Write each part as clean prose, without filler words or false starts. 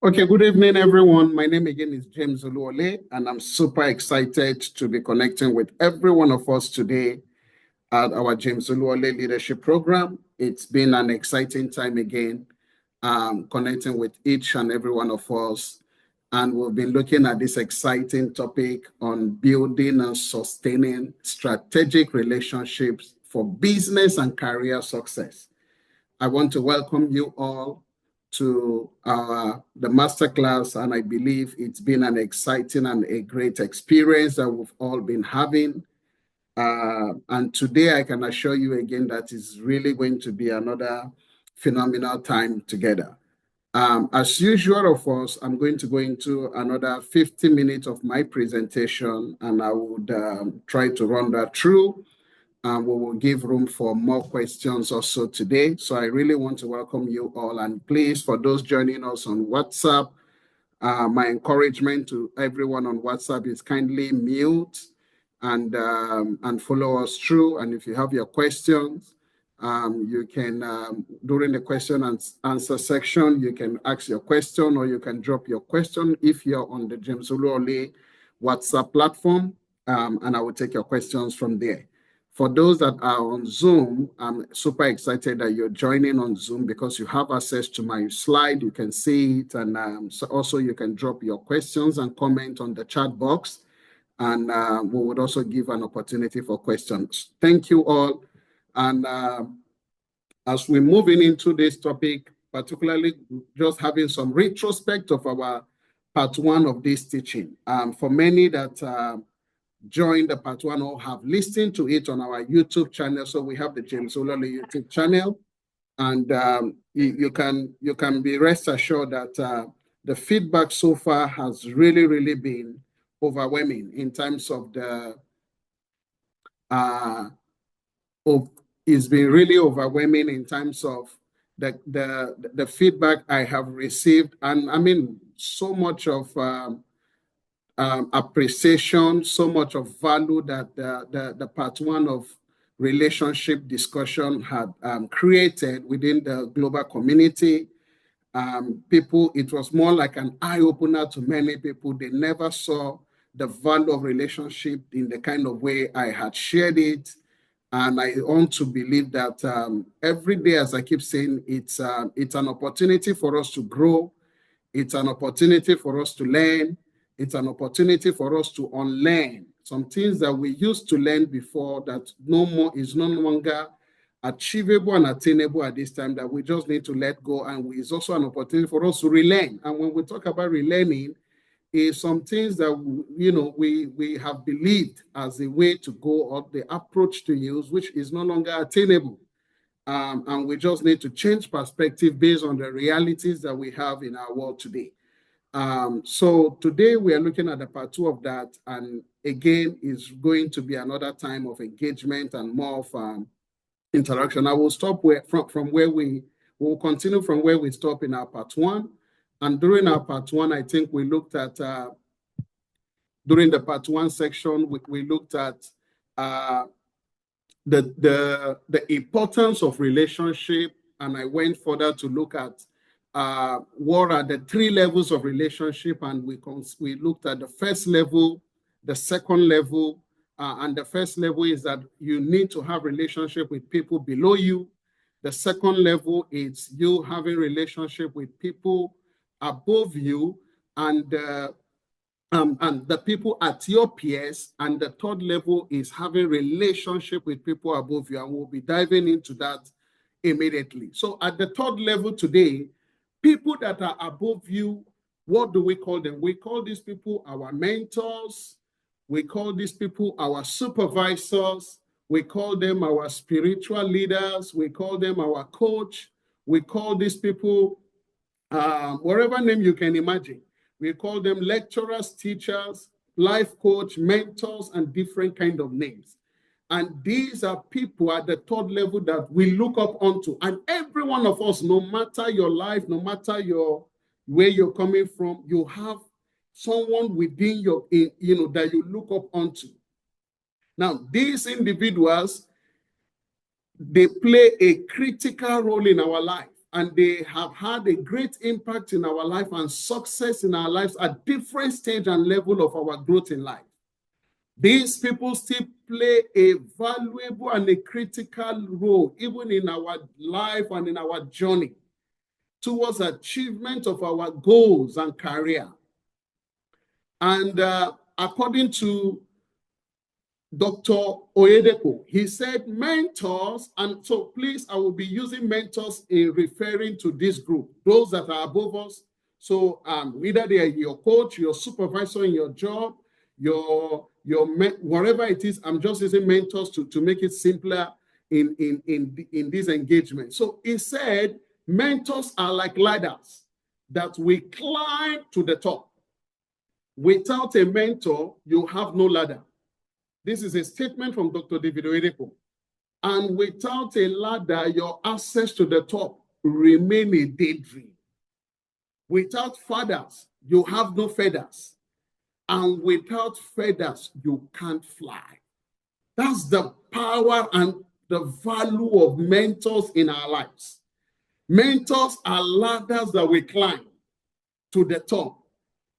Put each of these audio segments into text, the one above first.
Okay, good evening, everyone. My name again is James Oluole, and I'm super excited to be connecting with every one of us today at our James Oluole Leadership Program. It's been an exciting time again, connecting with each and every one of us. And we've been looking at this exciting topic on building and sustaining strategic relationships for business and career success. I want to welcome you all to the masterclass, and I believe it's been an exciting and a great experience that we've all been having. And today I can assure you again that it's really going to be another phenomenal time together. As usual, of course, I'm going to go into another 50 minutes of my presentation, and I would try to run that through. We will give room for more questions also today. So I really want to welcome you all. And please, for those joining us on WhatsApp, my encouragement to everyone on WhatsApp is kindly mute and follow us through. And if you have your questions, you can, during the question and answer section, you can ask your question or you can drop your question if you're on the James Oluole WhatsApp platform, and I will take your questions from there. For those that are on Zoom, I'm super excited that you're joining on Zoom because you have access to my slide. You can see it, and so also you can drop your questions and comment on the chat box, and we would also give an opportunity for questions. Thank you all. And as we're moving into this topic, particularly just having some retrospect of our part one of this teaching. For many that join the part one or have listened to it on our YouTube channel. So we have the James Oluole YouTube channel, and you can be rest assured that the feedback so far has really been overwhelming in terms of it's been really overwhelming in terms of the feedback I have received, and I mean so much of appreciation, so much of value that the part one of relationship discussion had created within the global community. People, it was more like an eye-opener to many people. They never saw the value of relationship in the kind of way I had shared it. And I want to believe that every day, as I keep saying, it's an opportunity for us to grow. It's an opportunity for us to learn. It's an opportunity for us to unlearn some things that we used to learn before that is no longer achievable and attainable at this time, that we just need to let go. And it's also an opportunity for us to relearn. And when we talk about relearning, is some things that we have believed as a way to go, or the approach to use, which is no longer attainable. And we just need to change perspective based on the realities that we have in our world today. So today we are looking at the part two of that, and again is going to be another time of engagement and more of interaction. I will stop from where we will continue from where we stop in our part one. And during our part one, I think we looked at during the part one section, we looked at the importance of relationship, and I went further to look at what are the three levels of relationship, and we looked at the first level, the second level, and the first level is that you need to have relationship with people below you. The second level is you having relationship with people above you, and the people at your peers. And the third level is having relationship with people above you, and we'll be diving into that immediately. So at the third level today, people that are above you, what do we call them? We call these people our mentors. We call these people our supervisors. We call them our spiritual leaders. We call them our coach. We call these people whatever name you can imagine. We call them lecturers, teachers, life coach, mentors, and different kind of names. And these are people at the third level that we look up onto. And every one of us, no matter your life, no matter where you're coming from, you have someone within your, that you look up onto. Now, these individuals, they play a critical role in our life. and they have had a great impact in our life and success in our lives at different stage and level of our growth in life. These people still play a valuable and a critical role, even in our life and in our journey towards achievement of our goals and career. And according to Dr. Oyedepo, he said mentors, and so please, I will be using mentors in referring to this group, those that are above us. So either they are your coach, your supervisor in your job, your whatever it is. I'm just using mentors to make it simpler in this engagement. So he said mentors are like ladders that we climb to the top. Without a mentor, you have no ladder. This is a statement from Dr. David Oyedepo. And without a ladder, your access to the top remain a daydream. Without fathers, you have no feathers. And without feathers, you can't fly. That's the power and the value of mentors in our lives. Mentors are ladders that we climb to the top.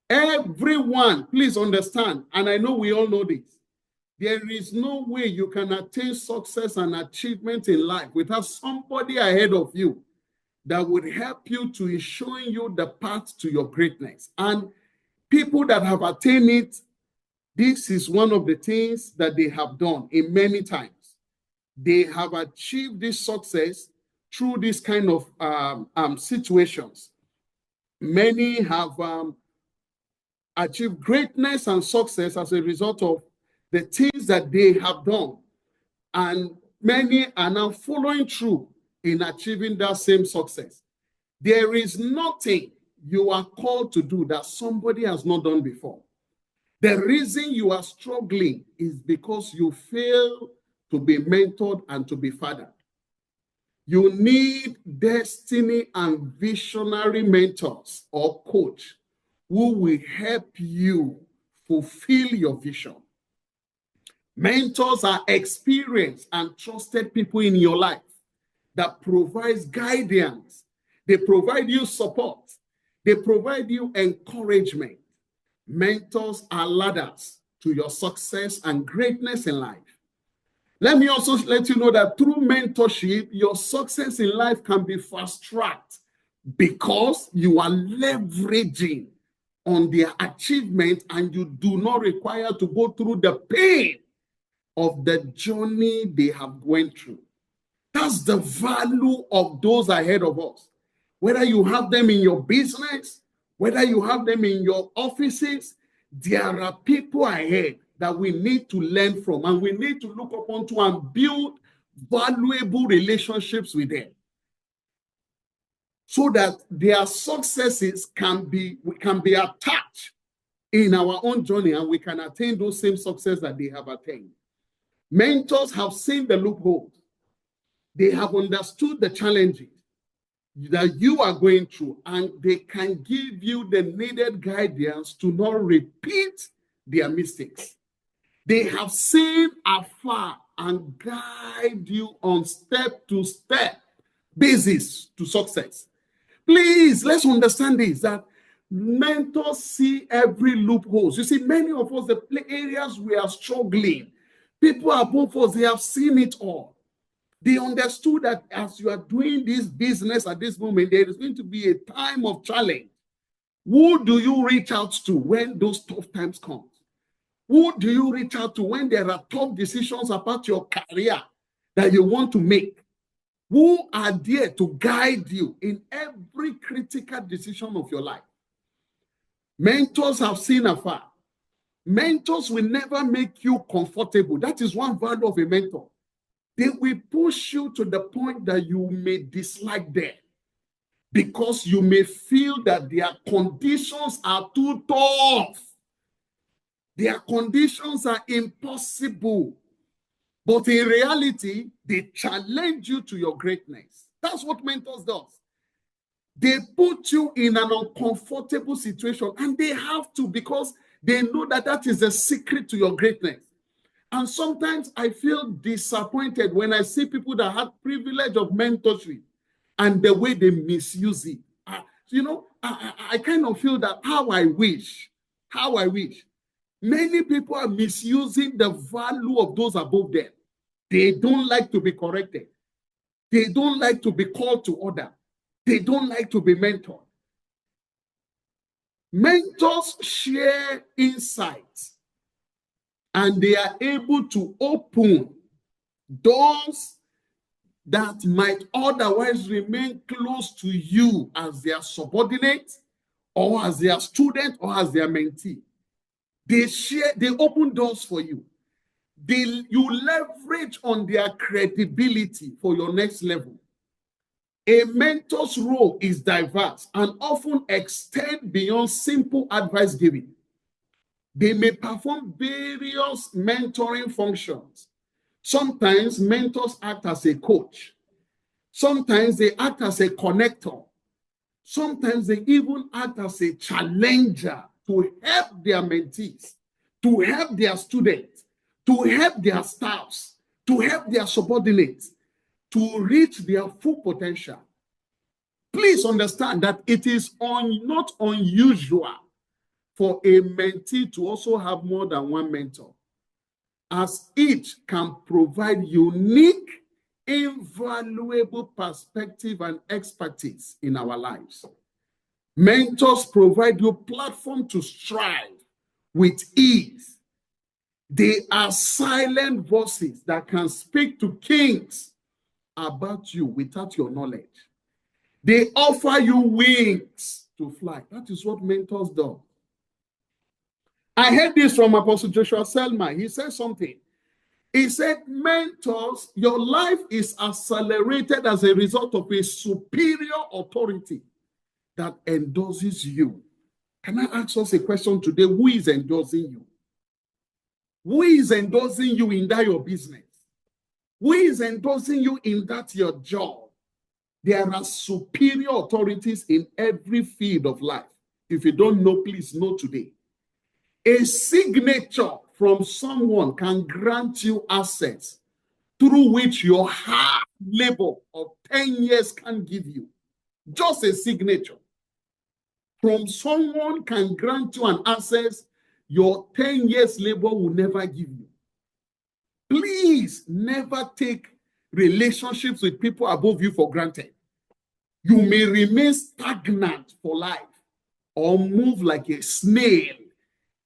Everyone, please understand, and I know we all know this, there is no way you can attain success and achievement in life without somebody ahead of you that would help you to showing you the path to your greatness. And people that have attained it, this is one of the things that they have done in many times. They have achieved this success through this kind of situations. Many have achieved greatness and success as a result of the things that they have done. And many are now following through in achieving that same success. There is nothing you are called to do that somebody has not done before. The reason you are struggling is because you fail to be mentored and to be fathered. You need destiny and visionary mentors or coach who will help you fulfill your vision. Mentors are experienced and trusted people in your life that provides guidance. They provide you support. They provide you encouragement. Mentors are ladders to your success and greatness in life. Let me also let you know that through mentorship, your success in life can be fast-tracked because you are leveraging on their achievement and you do not require to go through the pain of the journey they have went through. That's the value of those ahead of us. Whether you have them in your business, whether you have them in your offices, there are people ahead that we need to learn from and we need to look upon to and build valuable relationships with them so that their successes can be attached in our own journey and we can attain those same success that they have attained. Mentors have seen the loopholes. They have understood the challenges that you are going through, and they can give you the needed guidance to not repeat their mistakes. They have seen afar and guide you on step-to-step basis to success. Please, let's understand this, that mentors see every loophole. You see, many of us, the areas we are struggling, people above us, they have seen it all. They understood that as you are doing this business at this moment, there is going to be a time of challenge. Who do you reach out to when those tough times come? Who do you reach out to when there are tough decisions about your career that you want to make? Who are there to guide you in every critical decision of your life? Mentors have seen afar. Mentors will never make you comfortable. That is one value of a mentor. They will push you to the point that you may dislike them because you may feel that their conditions are too tough. Their conditions are impossible. But in reality, they challenge you to your greatness. That's what mentors do. They put you in an uncomfortable situation, and they have to because they know that that is the secret to your greatness. And sometimes I feel disappointed when I see people that have privilege of mentorship and the way they misuse it. I kind of feel that how I wish. Many people are misusing the value of those above them. They don't like to be corrected. They don't like to be called to order. They don't like to be mentored. Mentors share insights, and they are able to open doors that might otherwise remain close to you as their subordinate or as their student or as their mentee. They open doors for you. You leverage on their credibility for your next level. A mentor's role is diverse and often extend beyond simple advice giving. They may perform various mentoring functions. Sometimes mentors act as a coach. Sometimes they act as a connector. Sometimes they even act as a challenger to help their mentees, to help their students, to help their staffs, to help their subordinates, to reach their full potential. Please understand that it is not unusual for a mentee to also have more than one mentor, as each can provide unique, invaluable perspective and expertise in our lives. Mentors provide you a platform to strive with ease. They are silent voices that can speak to kings about you without your knowledge. They offer you wings to fly. That is what mentors do. I heard this from Apostle Joshua Selman. He said something. He said, mentors, your life is accelerated as a result of a superior authority that endorses you. Can I ask us a question today? Who is endorsing you? Who is endorsing you in that your business? Who is endorsing you in that your job? There are superior authorities in every field of life. If you don't know, please know today. A signature from someone can grant you assets through which your hard labor of 10 years can give you. Just a signature from someone can grant you an access your 10 years labor will never give you. Please never take relationships with people above you for granted. You may remain stagnant for life or move like a snail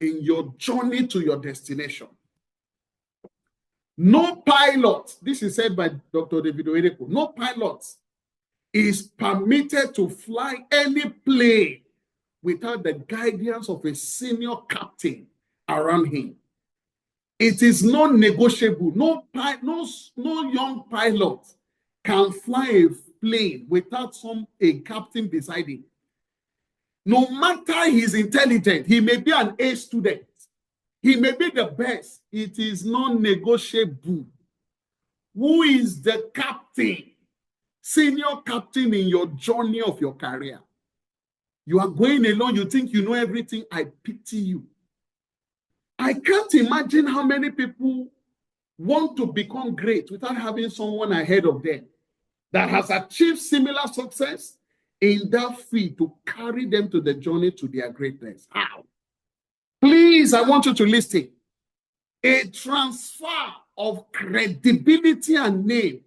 in your journey to your destination. No pilot, this is said by Dr. David Oyedepo, no pilot is permitted to fly any plane without the guidance of a senior captain around him. It is non-negotiable. No young pilot can fly a plane without a captain beside him. No matter he's intelligent, he may be an A student, he may be the best. It is non-negotiable. Who is the captain, senior captain in your journey of your career? You are going alone, you think you know everything. I pity you. I can't imagine how many people want to become great without having someone ahead of them that has achieved similar success in that field to carry them to the journey to their greatness. How? Please, I want you to listen. A transfer of credibility and name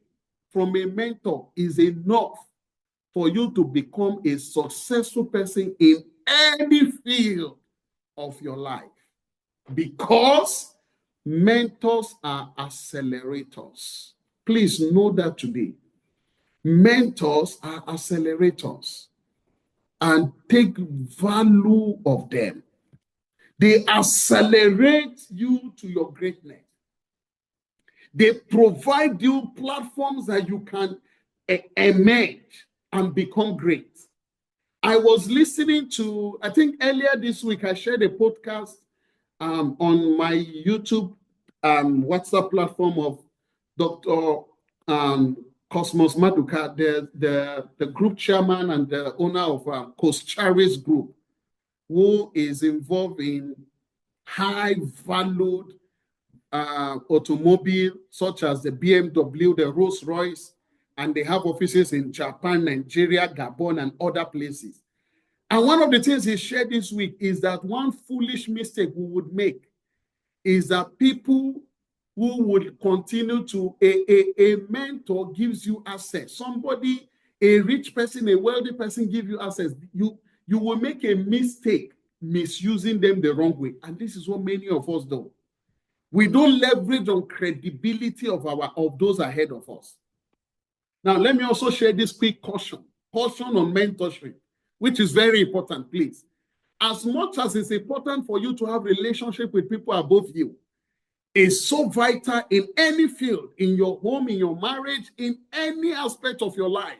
from a mentor is enough for you to become a successful person in any field of your life. Because mentors are accelerators. Please know that today. Mentors are accelerators, and take value of them. They accelerate you to your greatness. They provide you platforms that you can emerge and become great. I was listening to, I think earlier this week, I shared a podcast on my YouTube WhatsApp platform of Dr. Cosmos Maduka, the group chairman and the owner of Charis Group, who is involved in high-valued automobile such as the BMW, the Rolls-Royce, and they have offices in Japan, Nigeria, Gabon, and other places. And one of the things he shared this week is that one foolish mistake we would make is that people who would continue to, a mentor gives you access. Somebody, a rich person, a wealthy person give you access. You will make a mistake misusing them the wrong way. And this is what many of us do. We don't leverage on credibility of those ahead of us. Now, let me also share this quick caution on mentorship, which is very important, please. As much as it's important for you to have relationship with people above you, it's so vital in any field, in your home, in your marriage, in any aspect of your life,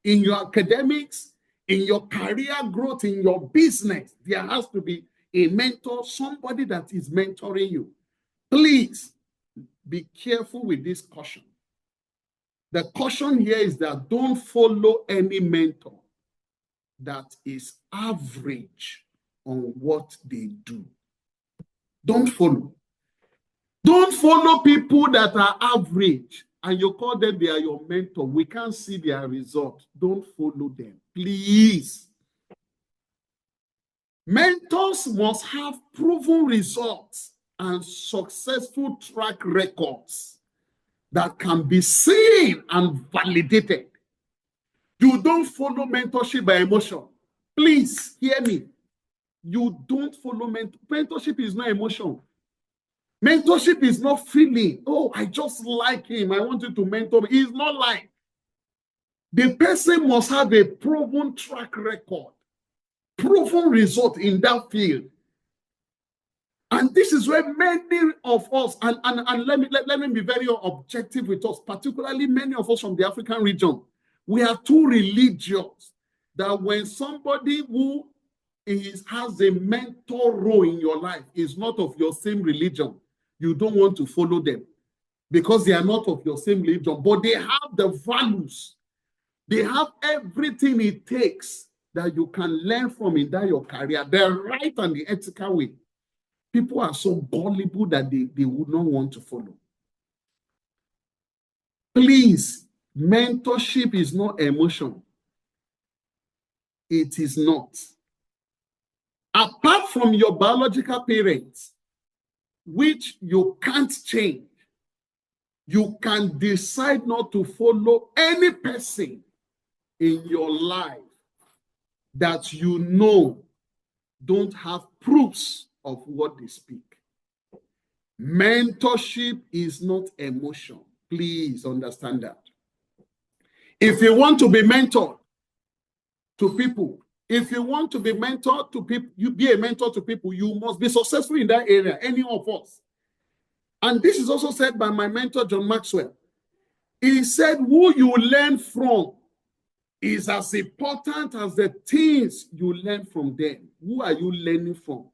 in your academics, in your career growth, in your business. There has to be a mentor, somebody that is mentoring you. Please be careful with this caution. The caution here is that don't follow any mentor that is average on what they do. Don't follow. Don't follow people that are average and you call them they are your mentor. We can't see their result. Don't follow them, please. Mentors must have proven results and successful track records that can be seen and validated. You don't follow mentorship by emotion. Please hear me. You don't follow mentorship is not emotion. Mentorship is not feeling. Oh, I just like him. I want you to mentor me. It's not like. The person must have a proven track record, proven result in that field. And this is where many of us, and let me be very objective with us, particularly many of us from the African region, we are too religious that when somebody who has a mentor role in your life is not of your same religion, you don't want to follow them because they are not of your same religion, but they have the values. They have everything it takes that you can learn from in that your career, the right and the ethical way. People are so gullible that they would not want to follow. Please, mentorship is not emotion. It is not. Apart from your biological parents, which you can't change, you can decide not to follow any person in your life that you know don't have proofs of what they speak. Mentorship is not emotion. Please understand that. If you want to be mentored to people, if you want to be mentored to people, you be a mentor to people, you must be successful in that area, any of us. And this is also said by my mentor, John Maxwell. He said, who you learn from is as important as the things you learn from them. Who are you learning from?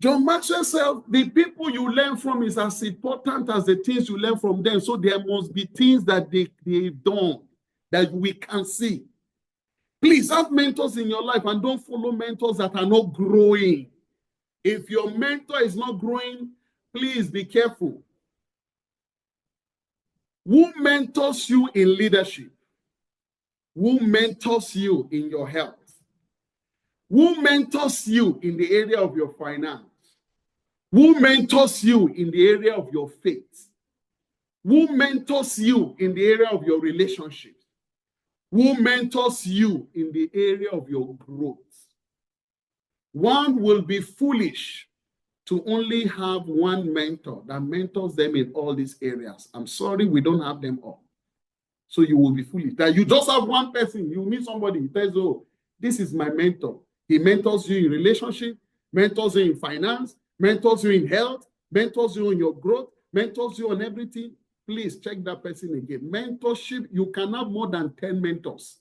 John Maxwell said, the people you learn from is as important as the things you learn from them. So there must be things that they've done that we can see. Please have mentors in your life and don't follow mentors that are not growing. If your mentor is not growing, please be careful. Who mentors you in leadership? Who mentors you in your health? Who mentors you in the area of your finance? Who mentors you in the area of your faith? Who mentors you in the area of your relationships? Who mentors you in the area of your growth? One will be foolish to only have one mentor that mentors them in all these areas. I'm sorry, we don't have them all. So you will be foolish. That you just have one person, you meet somebody, he tells you, oh, this is my mentor. He mentors you in relationship, mentors you in finance, mentors you in health, mentors you in your growth, mentors you on everything. Please check that person again. Mentorship, you can have more than 10 mentors.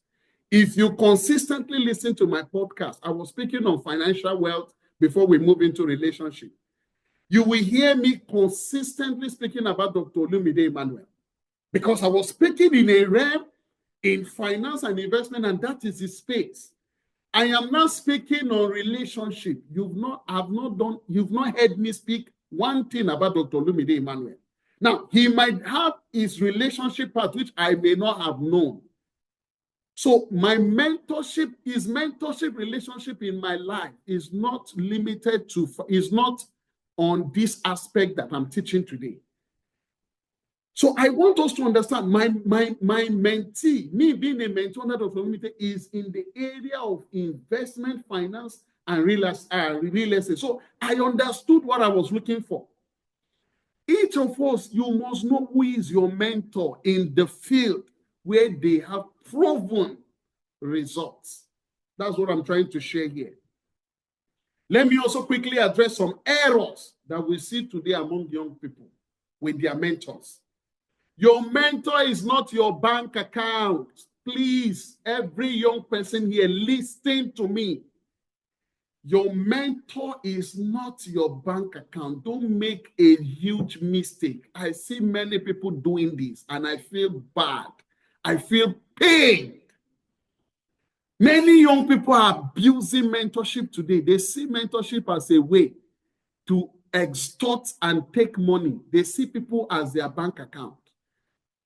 If you consistently listen to my podcast, I was speaking on financial wealth before we move into relationship. You will hear me consistently speaking about Dr. Olumide Emmanuel because I was speaking in a realm in finance and investment, and that is his space. I am not speaking on relationship. You've not heard me speak one thing about Dr. Olumide Emmanuel. Now, he might have his relationship part, which I may not have known. So his mentorship relationship in my life is not limited to, is not on this aspect that I'm teaching today. So I want us to understand my mentee, me being a mentor under Dr. Limited, is in the area of investment, finance, and real estate. So I understood what I was looking for. Each of us, you must know who is your mentor in the field where they have proven results. That's what I'm trying to share here. Let me also quickly address some errors that we see today among young people with their mentors. Your mentor is not your bank account. Please, every young person here, listen to me. Your mentor is not your bank account. Don't make a huge mistake. I see many people doing this, and I feel bad. I feel pain. Many young people are abusing mentorship today. They see mentorship as a way to extort and take money. They see people as their bank account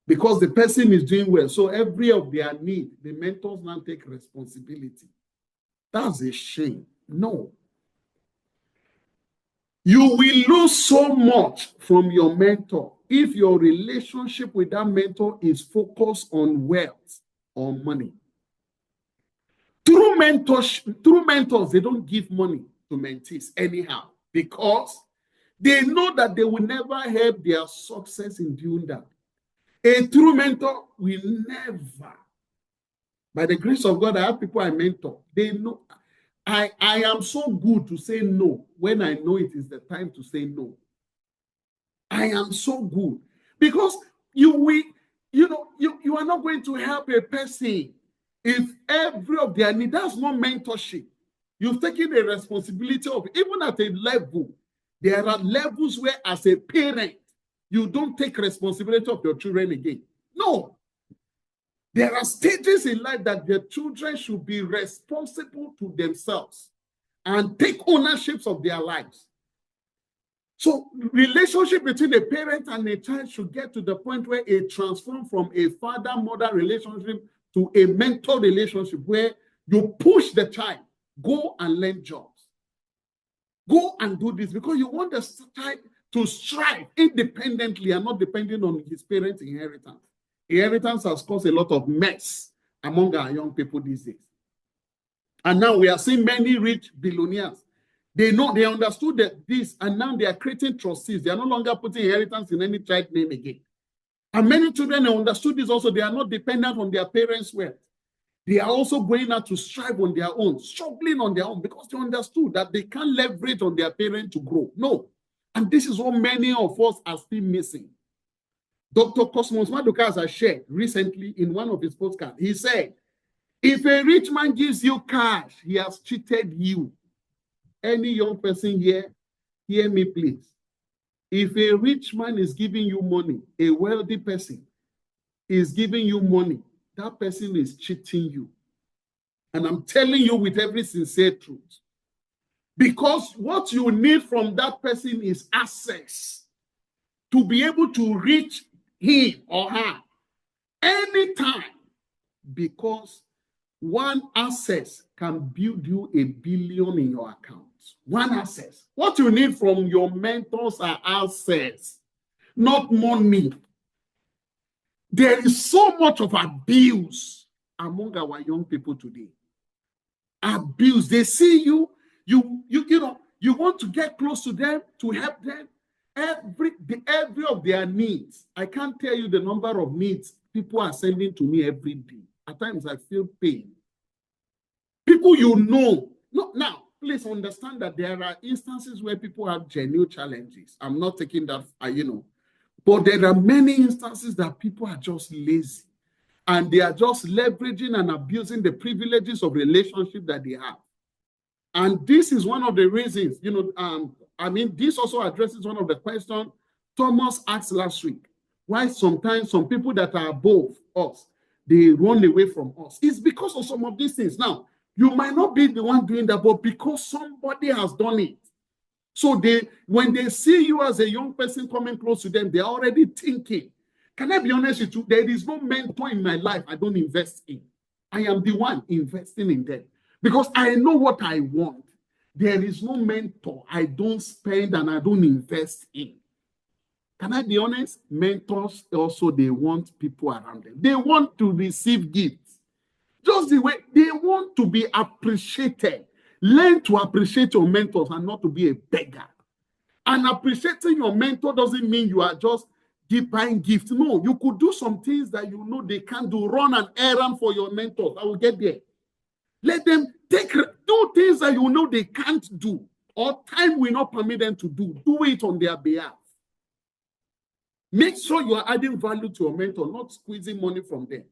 because the person is doing well. So every of their need, the mentors now take responsibility. That's a shame. No. You will lose so much from your mentor if your relationship with that mentor is focused on wealth or money. True mentors, they don't give money to mentees anyhow because they know that they will never help their success in doing that. A true mentor will never. By the grace of God, I have people I mentor. They know I am so good to say no when I know it is the time to say no. I am so good because you are not going to help a person if every of their needs. That's not mentorship. You've taken a responsibility of, even at a level, there are levels where as a parent, you don't take responsibility of your children again. No. There are stages in life that the children should be responsible to themselves and take ownership of their lives. So relationship between a parent and a child should get to the point where it transforms from a father-mother relationship to a mentor relationship where you push the child, go and learn jobs. Go and do this because you want the child to strive independently and not depending on his parents' inheritance. Inheritance has caused a lot of mess among our young people these days. And now we are seeing many rich billionaires. They understood this, and now they are creating trustees. They are no longer putting inheritance in any child name again. And many children have understood this also. They are not dependent on their parents' wealth. They are also going out to strive on their own, struggling on their own, because they understood that they can't leverage on their parents to grow. No. And this is what many of us are still missing. Dr. Cosmos Maduka has shared recently in one of his podcasts. He said, if a rich man gives you cash, he has cheated you. Any young person here, hear me please. If a rich man is giving you money, a wealthy person is giving you money, that person is cheating you. And I'm telling you with every sincere truth. Because what you need from that person is access to be able to reach him or her anytime. Because one access can build you $1 billion in your account. One access. What you need from your mentors are access, not money. There is so much of abuse among our young people today. Abuse. They see you want to get close to them, to help them. Every of their needs. I can't tell you the number of needs people are sending to me every day. At times I feel pain. People no, now, please understand that there are instances where people have genuine challenges. I'm not taking that, but there are many instances that people are just lazy and they are just leveraging and abusing the privileges of relationship that they have. And this is one of the reasons, this also addresses one of the questions Thomas asked last week. Why sometimes some people that are above us, they run away from us. It's because of some of these things. Now, you might not be the one doing that, but because somebody has done it. So when they see you as a young person coming close to them, they're already thinking, can I be honest with you? There is no mentor in my life I don't invest in. I am the one investing in them because I know what I want. There is no mentor I don't spend and I don't invest in. Can I be honest? Mentors also, they want people around them. They want to receive gifts. Just the way they want to be appreciated. Learn to appreciate your mentors and not to be a beggar. And appreciating your mentor doesn't mean you are just buying gifts. No, you could do some things that you know they can't do. Run an errand for your mentors. I will get there. Let them do things that you know they can't do or time will not permit them to do. Do it on their behalf. Make sure you are adding value to your mentor, not squeezing money from them.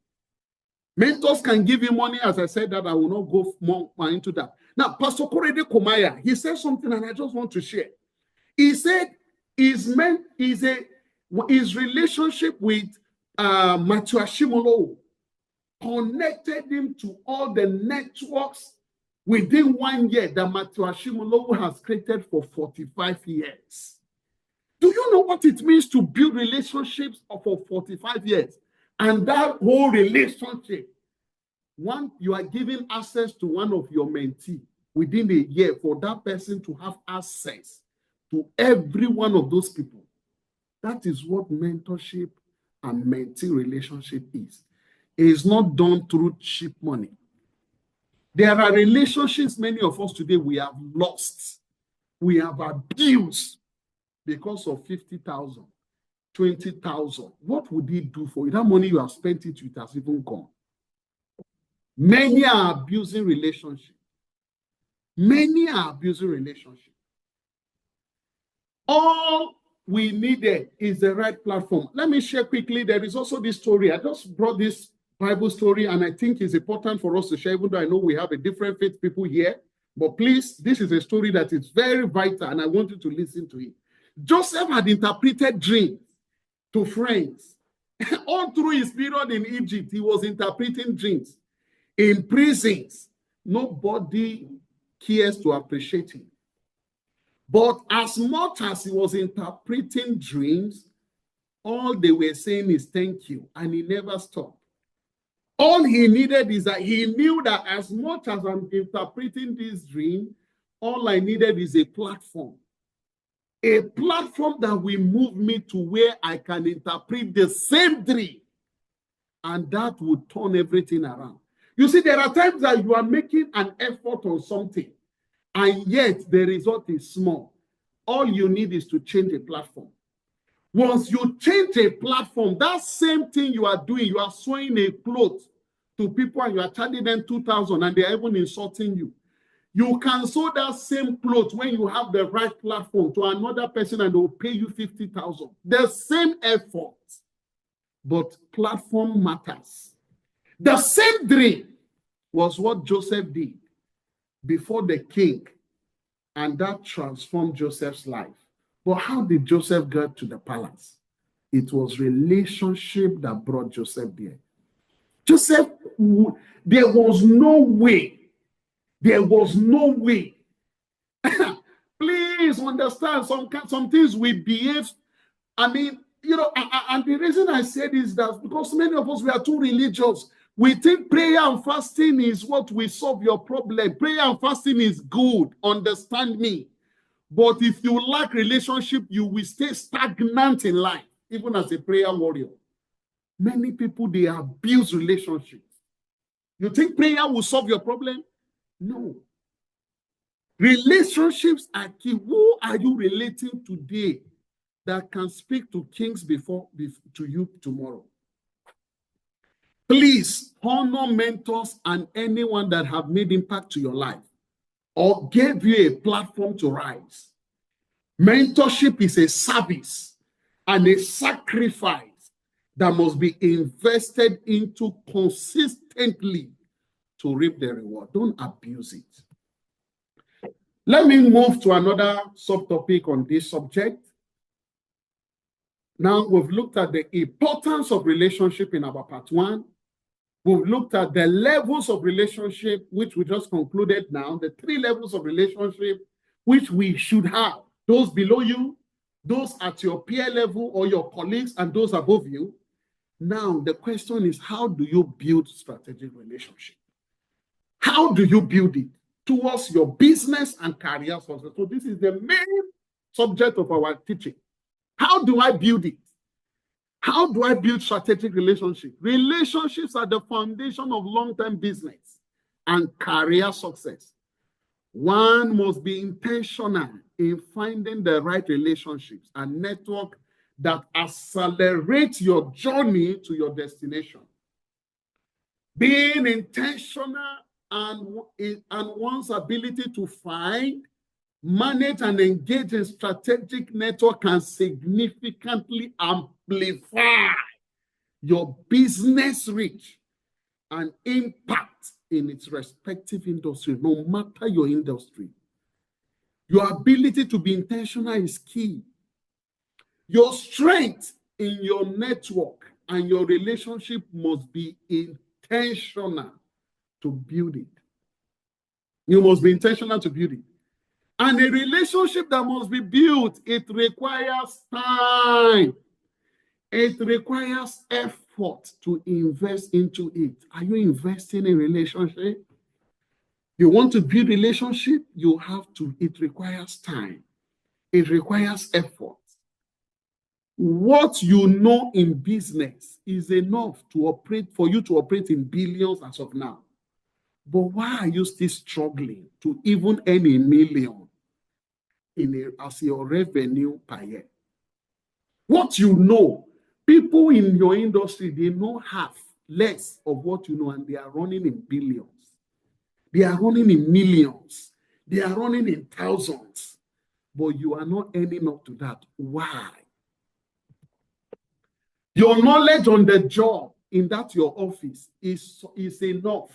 Mentors can give you money, as I said, that I will not go more into that. Now, Pastor Korede Komaya, he said something and I just want to share. He said his relationship with Matthew Ashimolo connected him to all the networks within 1 year that Matthew Ashimolo has created for 45 years. Do you know what it means to build relationships for 45 years? And that whole relationship, you are giving access to one of your mentees within a year for that person to have access to every one of those people. That is what mentorship and mentee relationship is. It is not done through cheap money. There are relationships many of us today we have lost. We have abused because of 50,000, 20,000. What would it do for you? That money you have spent it has even gone. Many are abusing relationships. Many are abusing relationships. All we needed is the right platform. Let me share quickly. There is also this story. I just brought this Bible story, and I think it's important for us to share, even though I know we have a different faith people here. But please, this is a story that is very vital, and I want you to listen to it. Joseph had interpreted dreams to friends. All through his period in Egypt, he was interpreting dreams. In prisons, nobody cares to appreciate him. But as much as he was interpreting dreams, all they were saying is thank you, and he never stopped. All he needed is that he knew that as much as I'm interpreting this dream, all I needed is a platform. A platform that will move me to where I can interpret the same dream. And that would turn everything around. You see, there are times that you are making an effort on something, and yet the result is small. All you need is to change a platform. Once you change a platform, that same thing you are doing, you are sewing a cloth to people and you are charging them 2,000 and they are even insulting you. You can sew that same cloth when you have the right platform to another person and they will pay you 50,000. The same effort, but platform matters. The same dream was what Joseph did before the king, and that transformed Joseph's life. But how did Joseph get to the palace? It was relationship that brought Joseph there. Joseph, there was no way. There was no way. Please understand, some things we behave. I mean, you know, and the reason I said is that because many of us, we are too religious. We think prayer and fasting is what will solve your problem. Prayer and fasting is good. Understand me. But if you lack relationship, you will stay stagnant in life, even as a prayer warrior. Many people, they abuse relationships. You think prayer will solve your problem? No. Relationships are key. Who are you relating today that can speak to kings before to you tomorrow? Please honor mentors and anyone that have made impact to your life or gave you a platform to rise. Mentorship is a service and a sacrifice that must be invested into consistently to reap the reward. Don't abuse it. Let me move to another subtopic on this subject. Now, we've looked at the importance of relationship in our part one. We've looked at the levels of relationship, which we just concluded now, the 3 levels of relationship which we should have those below you, those at your peer level or your colleagues, and those above you. Now, the question is, how do you build strategic relationship? How do you build it towards your business and career success? So this is the main subject of our teaching. How do I build it? How do I build strategic relationships? Relationships are the foundation of long-term business and career success. One must be intentional in finding the right relationships and network that accelerate your journey to your destination. Being intentional and one's ability to find, manage, and engage in strategic network can significantly amplify your business reach and impact in its respective industry, no matter your industry. Your ability to be intentional is key. Your strength in your network and your relationship must be intentional to build it. You must be intentional to build it. And a relationship that must be built, it requires time. It requires effort to invest into it. Are you investing in relationship? You want to build relationship, you have to, it requires time. It requires effort. What you know in business is enough to operate, for you to operate in billions as of now. But why are you still struggling to even earn $1 million as your revenue per year? What you know, people in your industry, they know half, less of what you know, and they are running in billions. They are running in millions. They are running in thousands. But you are not earning up to that. Why? Your knowledge on the job in that your office is enough.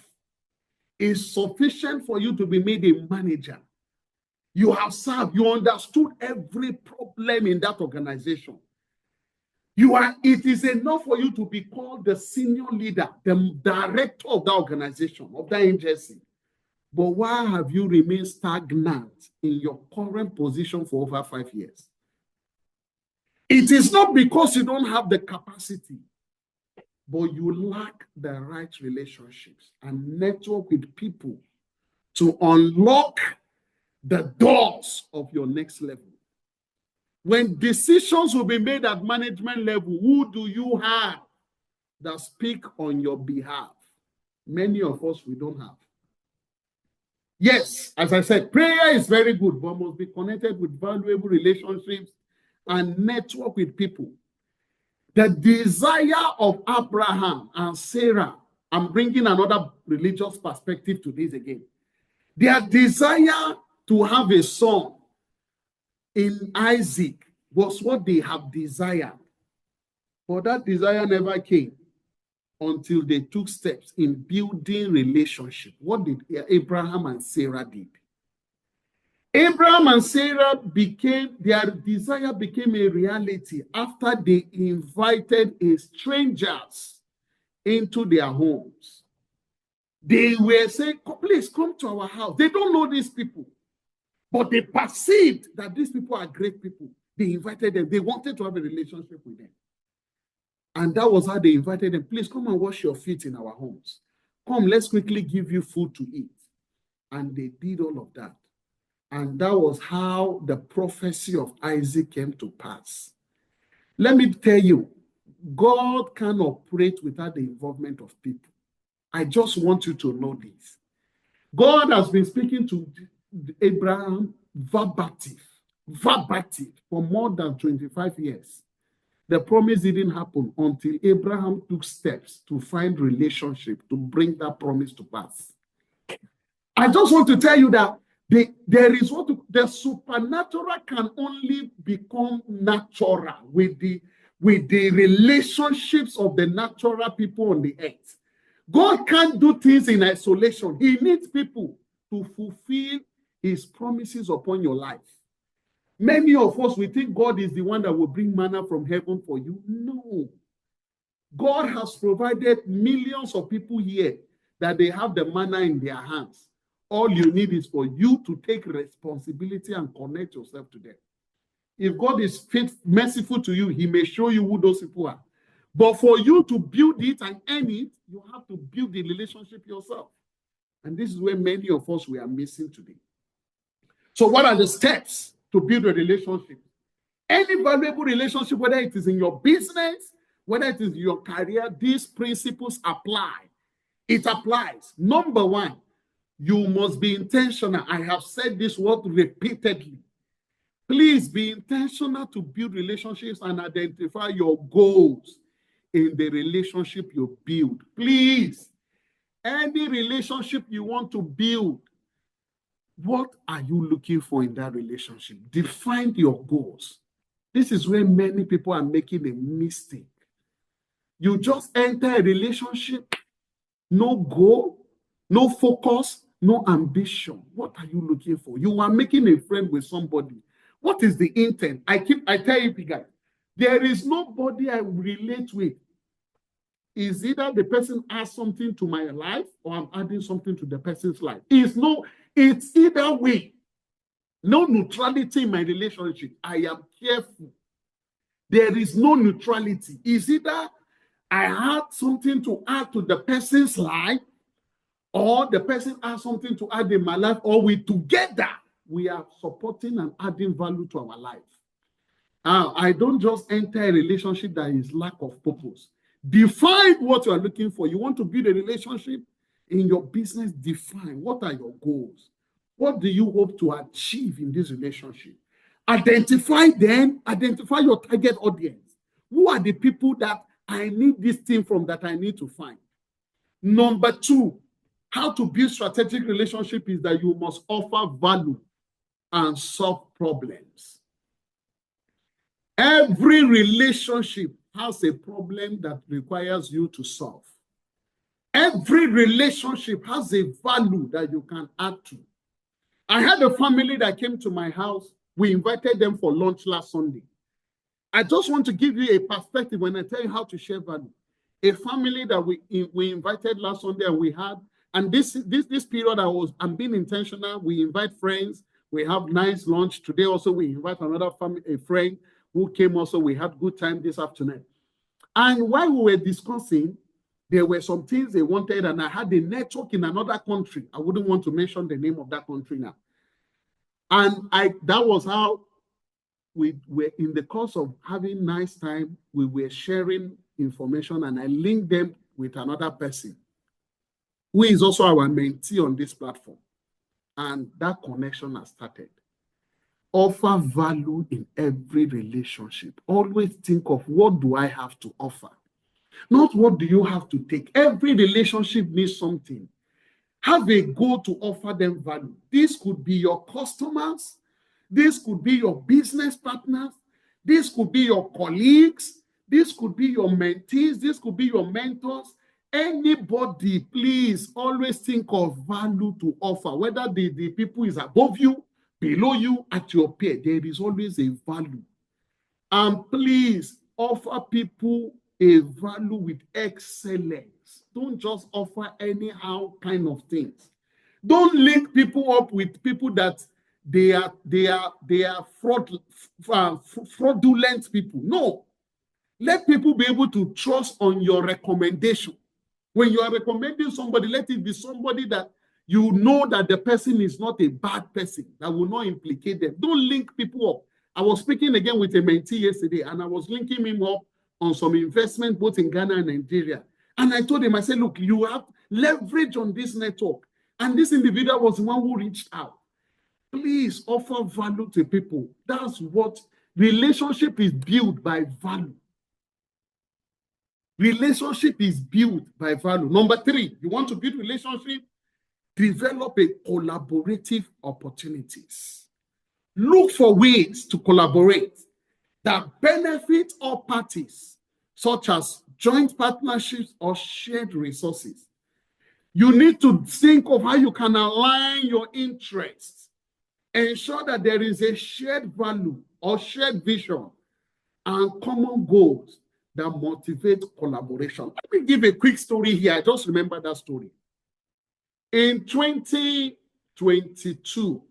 Is sufficient for you to be made a manager. You have served, you understood every problem in that organization. It is enough for you to be called the senior leader, the director of that organization, of that agency. But why have you remained stagnant in your current position for over 5 years? It is not because you don't have the capacity, but you lack the right relationships and network with people to unlock the doors of your next level. When decisions will be made at management level, who do you have that speak on your behalf? Many of us, we don't have. Yes, as I said, prayer is very good, but must be connected with valuable relationships and network with people. The desire of Abraham and Sarah, I'm bringing another religious perspective to this again. Their desire to have a son in Isaac was what they have desired. But that desire never came until they took steps in building relationship. What did Abraham and Sarah did? Abraham and Sarah their desire became a reality after they invited strangers into their homes. They were saying, please come to our house. They don't know these people, but they perceived that these people are great people. They invited them. They wanted to have a relationship with them. And that was how they invited them. Please come and wash your feet in our homes. Come, let's quickly give you food to eat. And they did all of that. And that was how the prophecy of Isaac came to pass. Let me tell you, God can operate without the involvement of people. I just want you to know this. God has been speaking to Abraham verbatim for more than 25 years. The promise didn't happen until Abraham took steps to find relationship to bring that promise to pass. I just want to tell you that the supernatural can only become natural with the relationships of the natural people on the earth. God can't do things in isolation. He needs people to fulfill his promises upon your life. Many of us, we think God is the one that will bring manna from heaven for you. No. God has provided millions of people here that they have the manna in their hands. All you need is for you to take responsibility and connect yourself to them. If God is merciful to you, he may show you who those people are. But for you to build it and earn it, you have to build the relationship yourself. And this is where many of us we are missing today. So what are the steps to build a relationship? Any valuable relationship, whether it is in your business, whether it is in your career, these principles apply. It applies. Number one, you must be intentional. I have said this word repeatedly. Please be intentional to build relationships and identify your goals in the relationship you build. Please, any relationship you want to build, what are you looking for in that relationship? Define your goals. This is where many people are making a mistake. You just enter a relationship, no goal, no focus, no ambition. What are you looking for? You are making a friend with somebody. What is the intent? I tell you, guys, there is nobody I relate with. Is either the person adds something to my life or I'm adding something to the person's life. It's either way. No neutrality in my relationship. I am careful. There is no neutrality. It's either I had something to add to the person's life, or the person has something to add in my life, or together we are supporting and adding value to our life. I don't just enter a relationship that is lack of purpose. Define what you are looking for. You want to build a relationship in your business, define what are your goals. What do you hope to achieve in this relationship? Identify your target audience. Who are the people that I need this thing from, that I need to find? Number two, how to build strategic relationship is that you must offer value and solve problems. Every relationship has a problem that requires you to solve. Every relationship has a value that you can add to. I had a family that came to my house. We invited them for lunch last Sunday. I just want to give you a perspective when I tell you how to share value. A family that we invited last Sunday, and we had, and this period I'm being intentional. We invite friends. We have nice lunch. Today also we invite another family, a friend who came also. We had good time this afternoon. And while we were discussing, there were some things they wanted, and I had a network in another country. I wouldn't want to mention the name of that country now. And that was how we were, in the course of having nice time, we were sharing information, and I linked them with another person who is also our mentee on this platform. And that connection has started. Offer value in every relationship. Always think of, what do I have to offer? Not what do you have to take. Every relationship needs something. Have a goal to offer them value. This could be your customers. This could be your business partners. This could be your colleagues. This could be your mentees. This could be your mentors. Anybody, please always think of value to offer. Whether the people is above you, below you, at your peer, there is always a value. And please offer people a value with excellence. Don't just offer anyhow kind of things. Don't link people up with people that they are fraudulent people. No. Let people be able to trust on your recommendation. When you are recommending somebody, let it be somebody that you know that the person is not a bad person, that will not implicate them. Don't link people up. I was speaking again with a mentee yesterday, and I was linking him up on some investment both in Ghana and Nigeria. And I told him, I said, look, you have leverage on this network. And this individual was the one who reached out. Please offer value to people. That's what relationship is built by value. Relationship is built by value. Number three, you want to build relationship? Develop a collaborative opportunities. Look for ways to collaborate that benefit all parties, such as joint partnerships or shared resources. You need to think of how you can align your interests. Ensure that there is a shared value or shared vision and common goals that motivate collaboration. Let me give a quick story here. I just remember that story. In 2022,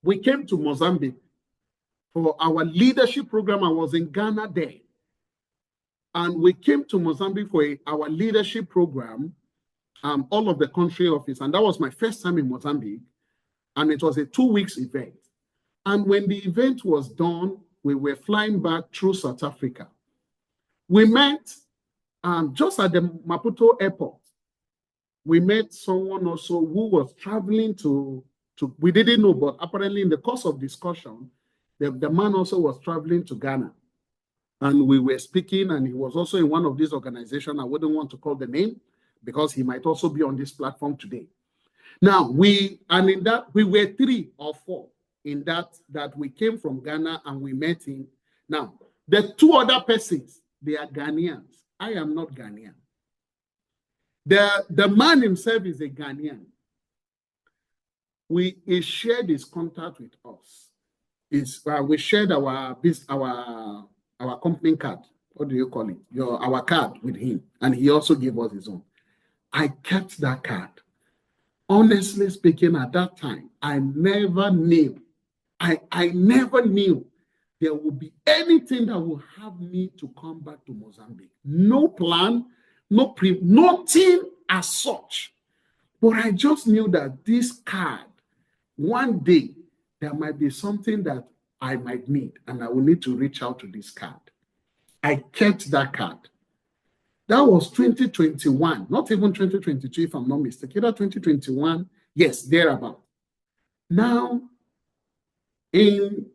we came to Mozambique for our leadership program. I was in Ghana then. And we came to Mozambique for our leadership program, all of the country office. And that was my first time in Mozambique. And it was a 2-week event. And when the event was done, we were flying back through South Africa. We met just at the Maputo airport. We met someone also who was traveling to we didn't know, but apparently in the course of discussion, the man also was traveling to Ghana. And we were speaking, and he was also in one of these organizations. I wouldn't want to call the name because he might also be on this platform today. Now, we were 3 or 4 in that we came from Ghana and we met him. Now, the 2 other persons, they are Ghanaians. I am not Ghanaian. The man himself is a Ghanaian. He shared his contact with us. We shared our company card. What do you call it? Our card with him. And he also gave us his own. I kept that card. Honestly speaking, at that time, I never knew. I never knew there would be anything that would have me to come back to Mozambique. No plan, nothing as such. But I just knew that this card, one day, there might be something that I might need, and I will need to reach out to this card. I kept that card. That was 2021, not even 2022, if I'm not mistaken. Either 2021, yes, thereabout. Now, in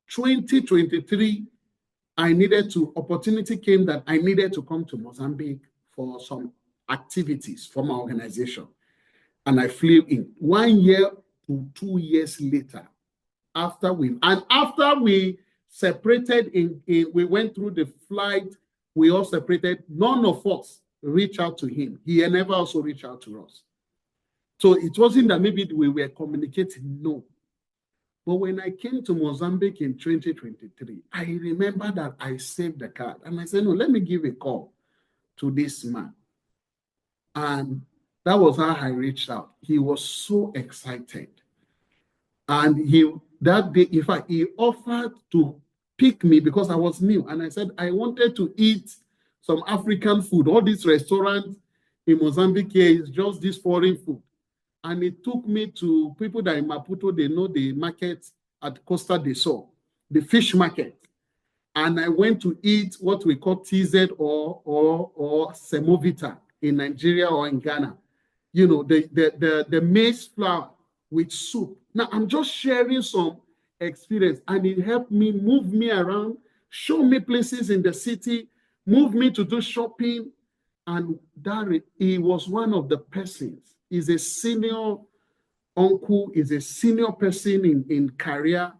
2023, opportunity came that I needed to come to Mozambique for some activities for my organization. And I flew in 1 year to 2 years later. After we separated, we went through the flight, we all separated. None of us reached out to him. He never also reached out to us. So it wasn't that maybe we were communicating, no. But when I came to Mozambique in 2023, I remember that I saved the card. And I said, no, let me give a call to this man. And that was how I reached out. He was so excited. And that day, in fact, he offered to pick me because I was new. And I said, I wanted to eat some African food. All these restaurants in Mozambique here is just this foreign food. And it took me to people that in Maputo, they know the market at Costa del Sol, the fish market. And I went to eat what we call TZ or semovita in Nigeria or in Ghana. You know, the maize flour with soup. Now, I'm just sharing some experience, and it helped me move me around, show me places in the city, move me to do shopping. And he was one of the persons. He's a senior uncle, is a senior person in career.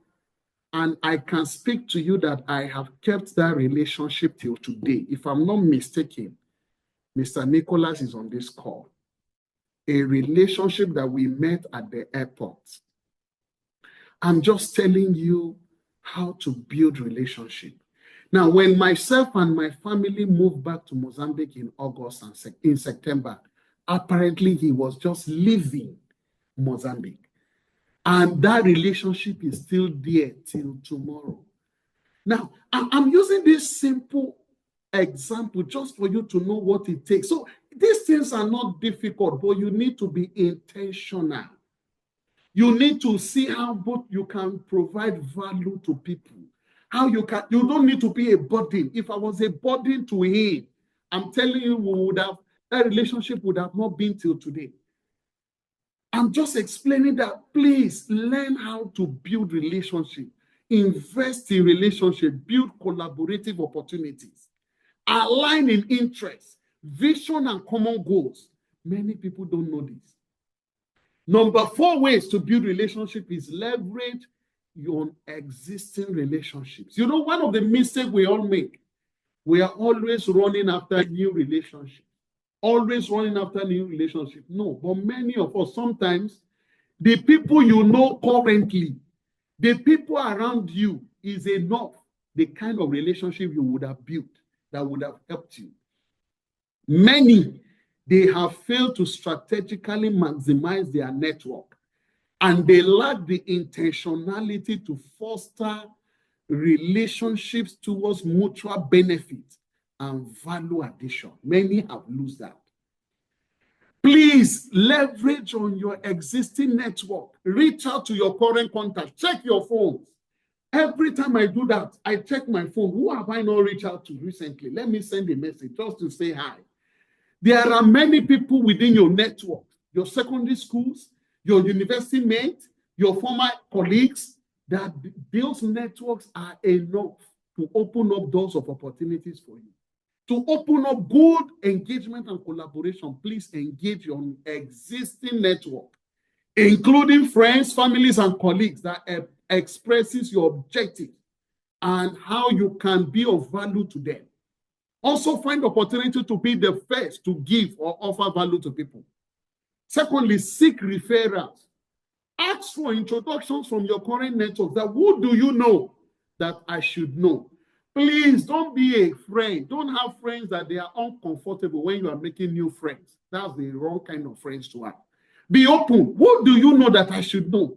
And I can speak to you that I have kept that relationship till today. If I'm not mistaken, Mr. Nicholas is on this call. A relationship that we met at the airport. I'm just telling you how to build relationship. Now, when myself and my family moved back to Mozambique in August and in September, apparently he was just leaving Mozambique. And that relationship is still there till tomorrow. Now, I'm using this simple example just for you to know what it takes. So these things are not difficult, but you need to be intentional. You need to see how both you can provide value to people. You don't need to be a burden. If I was a burden to him, I'm telling you, that relationship would have not been till today. I'm just explaining that, please learn how to build relationship, invest in relationship, build collaborative opportunities, align in interests, vision and common goals. Many people don't know this. Number 4 ways to build relationship is leverage your existing relationships. You know, one of the mistakes we all make, we are always running after new relationships. Always running after new relationship. No, but many of us, sometimes, the people you know currently, the people around you is enough, the kind of relationship you would have built that would have helped you. Many, they have failed to strategically maximize their network, and they lack the intentionality to foster relationships towards mutual benefit and value addition. Many have lost that. Please leverage on your existing network. Reach out to your current contacts. Check your phones. Every time I do that, I check my phone. Who have I not reached out to recently? Let me send a message just to say hi. There are many people within your network, your secondary schools, your university mates, your former colleagues, that those networks are enough to open up doors of opportunities for you. To open up good engagement and collaboration, please engage your existing network, including friends, families, and colleagues that expresses your objectives and how you can be of value to them. Also find opportunity to be the first to give or offer value to people. Secondly, seek referrals. Ask for introductions from your current network. That who do you know that I should know? Please don't be a friend. Don't have friends that they are uncomfortable when you are making new friends. That's the wrong kind of friends to have. Be open. Who do you know that I should know?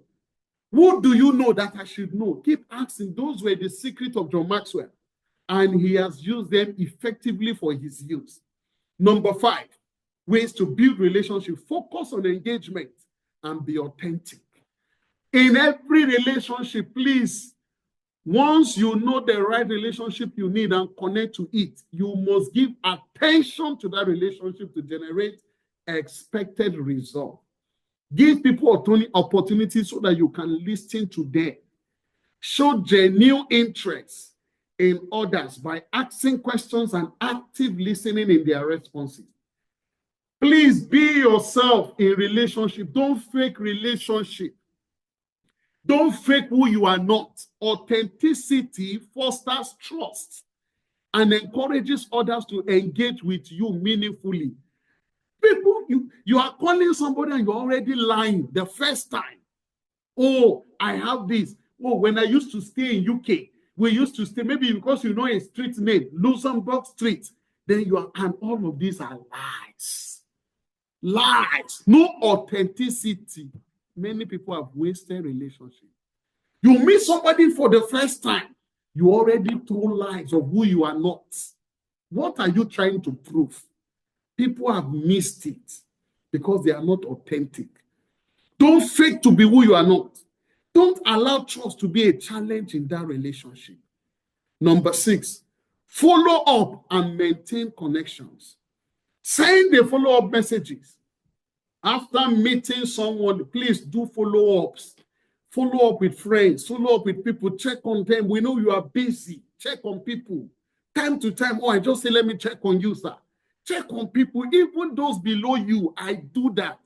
Who do you know that I should know? Keep asking. Those were the secret of John Maxwell, and he has used them effectively for his use. Number 5, ways to build relationship. Focus on engagement and be authentic. In every relationship, please, once you know the right relationship you need and connect to it, you must give attention to that relationship to generate expected result. Give people opportunities so that you can listen to them. Show genuine interest in others by asking questions and active listening in their responses. Please be yourself in relationship. Don't fake relationship. Don't fake who you are not. Authenticity fosters trust and encourages others to engage with you meaningfully. People, you are calling somebody and you're already lying the first time. Oh, I have this. Oh, when I used to stay in UK, we used to stay, maybe because you know a street name, Luxembourg Street. Then you are, and all of these are lies. Lies. No authenticity. Many people have wasted relationships. You meet somebody for the first time, you already told lies of who you are not. What are you trying to prove? People have missed it because they are not authentic. Don't fake to be who you are not. Don't allow trust to be a challenge in that relationship. Number 6, follow up and maintain connections. Send the follow-up messages. After meeting someone, please do follow-ups. Follow up with friends, follow up with people, check on them. We know you are busy. Check on people. Time to time, oh, I just say, let me check on you, sir. Check on people, even those below you. I do that.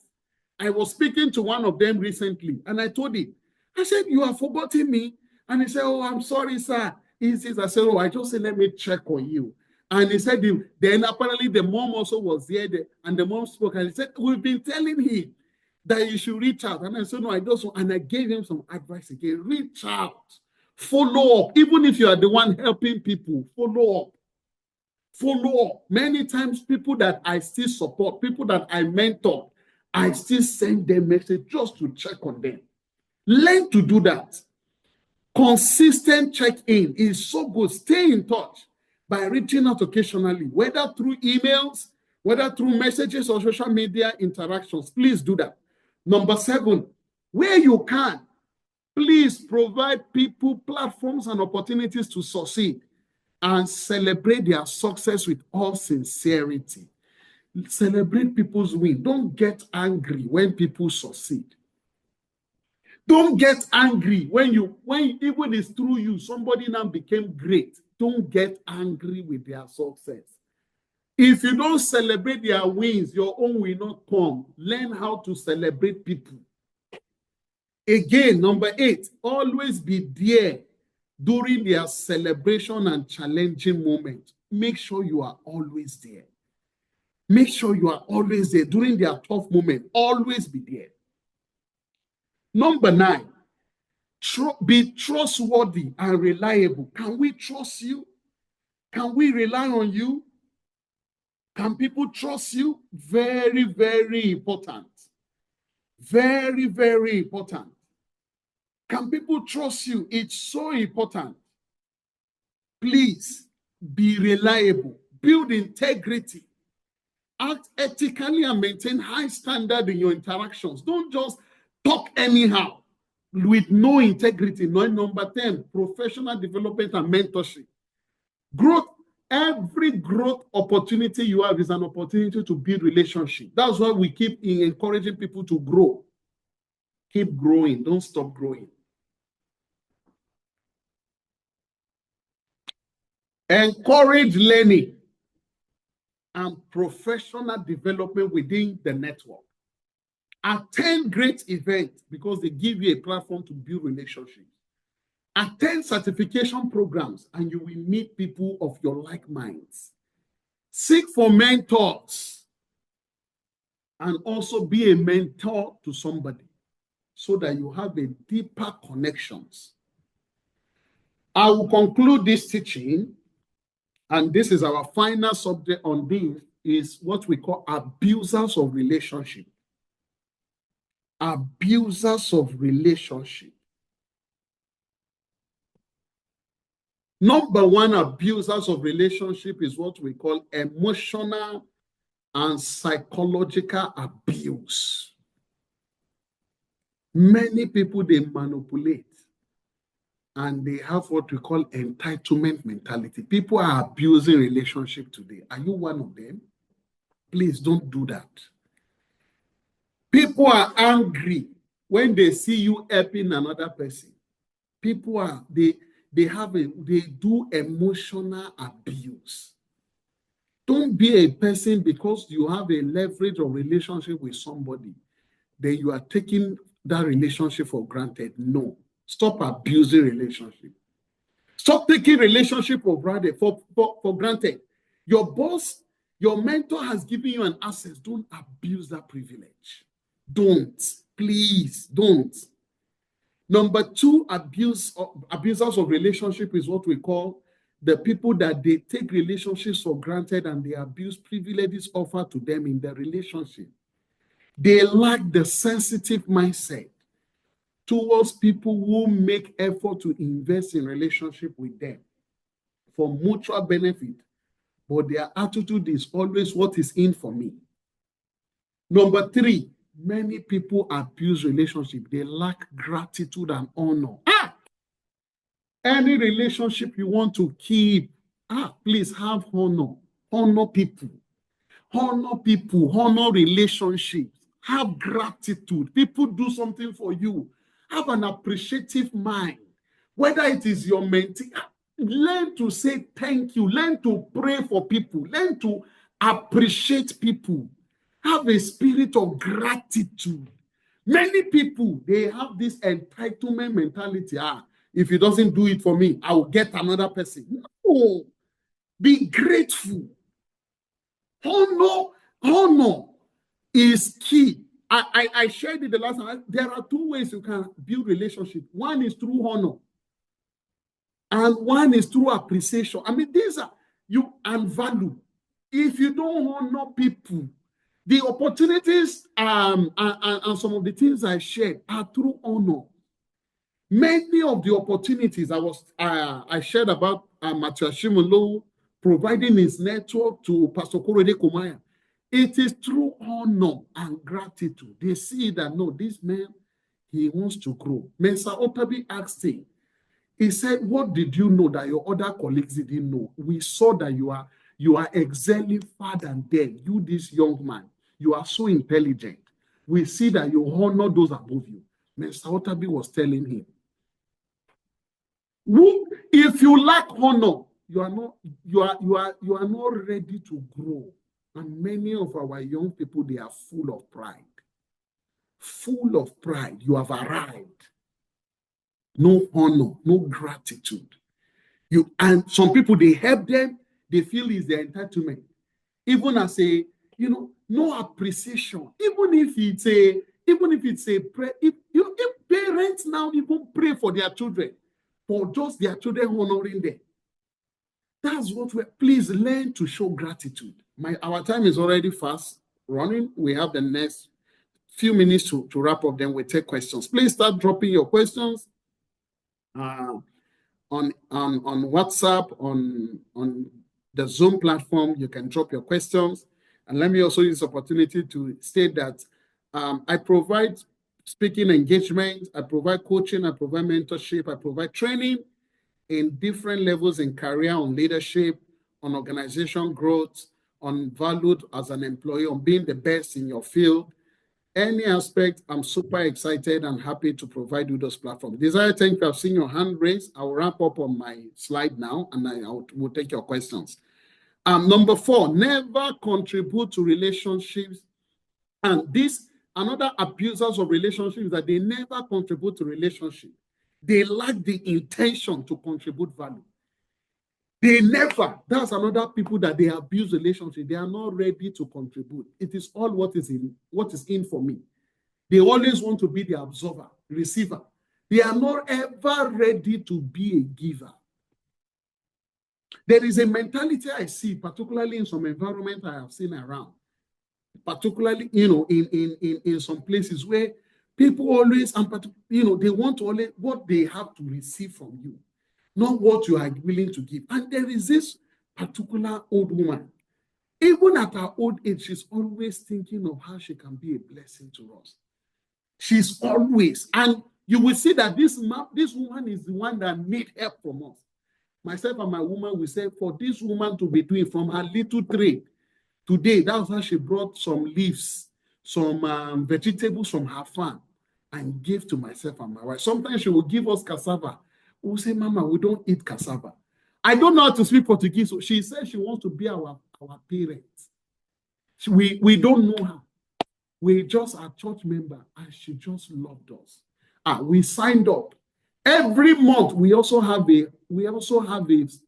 I was speaking to one of them recently, and I told him, I said, you have forgotten me. And he said, oh, I'm sorry, sir. He says, I said, oh, I just said, let me check on you. And he said, then apparently the mom also was there, and the mom spoke, and he said, we've been telling him that you should reach out. And I said, no, I don't. And I gave him some advice again. Reach out. Follow up. Even if you are the one helping people, follow up. Follow up. Many times, people that I still support, people that I mentor, I still send them message just to check on them. Learn to do that. Consistent check-in is so good. Stay in touch by reaching out occasionally, whether through emails, whether through messages or social media interactions. Please do that. Number 7, where you can, please provide people platforms and opportunities to succeed and celebrate their success with all sincerity. Celebrate people's win. Don't get angry when people succeed. Don't get angry when even it's through you, somebody now became great. Don't get angry with their success. If you don't celebrate their wins, your own will not come. Learn how to celebrate people. Again, number 8, always be there during their celebration and challenging moment. Make sure you are always there. Make sure you are always there during their tough moment. Always be there. Number 9, be trustworthy and reliable. Can we trust you? Can we rely on you? Can people trust you? Very, very important. Very, very important. Can people trust you? It's so important. Please be reliable, build integrity, act ethically, and maintain high standard in your interactions. Don't just talk anyhow with no integrity. No. Number 10, professional development and mentorship. Growth. Every growth opportunity you have is an opportunity to build relationship. That's why we keep encouraging people to grow. Keep growing. Don't stop growing. Encourage learning and professional development within the network. Attend great events because they give you a platform to build relationships. Attend certification programs and you will meet people of your like minds. Seek for mentors and also be a mentor to somebody so that you have a deeper connections. I will conclude this teaching, and this is our final subject on this, is what we call abusers of relationship. Abusers of relationship. Number one, abusers of relationship is what we call emotional and psychological abuse. Many people, they manipulate and they have what we call entitlement mentality. People are abusing relationship today. Are you one of them? Please don't do that. People are angry when they see you helping another person. People are, they do emotional abuse. Don't be a person because you have a leverage or relationship with somebody, then you are taking that relationship for granted. No. Stop abusing relationship. Stop taking relationship for granted. Your boss, your mentor has given you an access. Don't abuse that privilege. Don't. Please, don't. Number two, abusers of relationship is what we call the people that they take relationships for granted and they abuse privileges offered to them in their relationship. They lack the sensitive mindset towards people who make effort to invest in relationship with them for mutual benefit, but their attitude is always what is in for me. Number three, many people abuse relationship. They lack gratitude and honor. Any relationship you want to keep, please have honor. Honor people. Honor people. Honor relationships. Have gratitude. People do something for you. Have an appreciative mind. Whether it is your mentee, learn to say thank you. Learn to pray for people. Learn to appreciate people. Have a spirit of gratitude. Many people, they have this entitlement mentality. If he doesn't do it for me, I will get another person. No. Be grateful. Honor is key. I shared it the last time. There are two ways you can build relationship. One is through honor, and one is through appreciation. I mean, these are you and value. If you don't honor people, the opportunities and some of the things I shared are through honor. Many of the opportunities I shared about Matthew Ashimolo providing his network to Pastor Korede Kumaya, it is through honor and gratitude. They see that, no, this man, he wants to grow. Mensa Otabi asked him, he said, what did you know that your other colleagues didn't know? We saw that you are excelling far than them. You, this young man, you are so intelligent. We see that you honor those above you. Mensa Otabi was telling him, if you lack honor, you are not ready to grow. And many of our young people, they are full of pride. Full of pride. You have arrived. No honor, no gratitude. And some people, they help them, they feel it's their entitlement. Even as a, no appreciation. Even if it's a prayer, if parents now even pray for their children, for just their children honoring them. That's what please learn to show gratitude. Our time is already fast running. We have the next few minutes to wrap up, then we take questions. Please start dropping your questions. on WhatsApp, on the Zoom platform. You can drop your questions. And let me also use this opportunity to state that I provide speaking engagement, I provide coaching, I provide mentorship, I provide training in different levels in career, on leadership, on organization growth, on valued as an employee, on being the best in your field. Any aspect, I'm super excited and happy to provide you those platforms. Desire, thank you. I've seen your hand raised. I'll wrap up on my slide now, and I will take your questions. Number 4, never contribute to relationships. And this, another abusers of relationships, that they never contribute to relationship. They lack the intention to contribute value. They never, that's another people that they abuse relationship. They are not ready to contribute. It is all what is in for me. They always want to be the observer, receiver. They are not ever ready to be a giver. There is a mentality I see, particularly in some environment I have seen around, particularly, in some places where people always, they want to always what they have to receive from you, not what you are willing to give. And there is this particular old woman, even at her old age, she's always thinking of how she can be a blessing to us. She's always, and you will see that this woman is the one that needs help from us. Myself and my woman, we say, for this woman to be doing from her little trade today, that's how she brought some leaves, some vegetables from her farm and gave to myself and my wife. Sometimes she will give us cassava. We'll say, Mama, we don't eat cassava. I don't know how to speak Portuguese, so she said she wants to be our parents. We don't know her. We just a church member, and she just loved us. We signed up. Every month, we also have a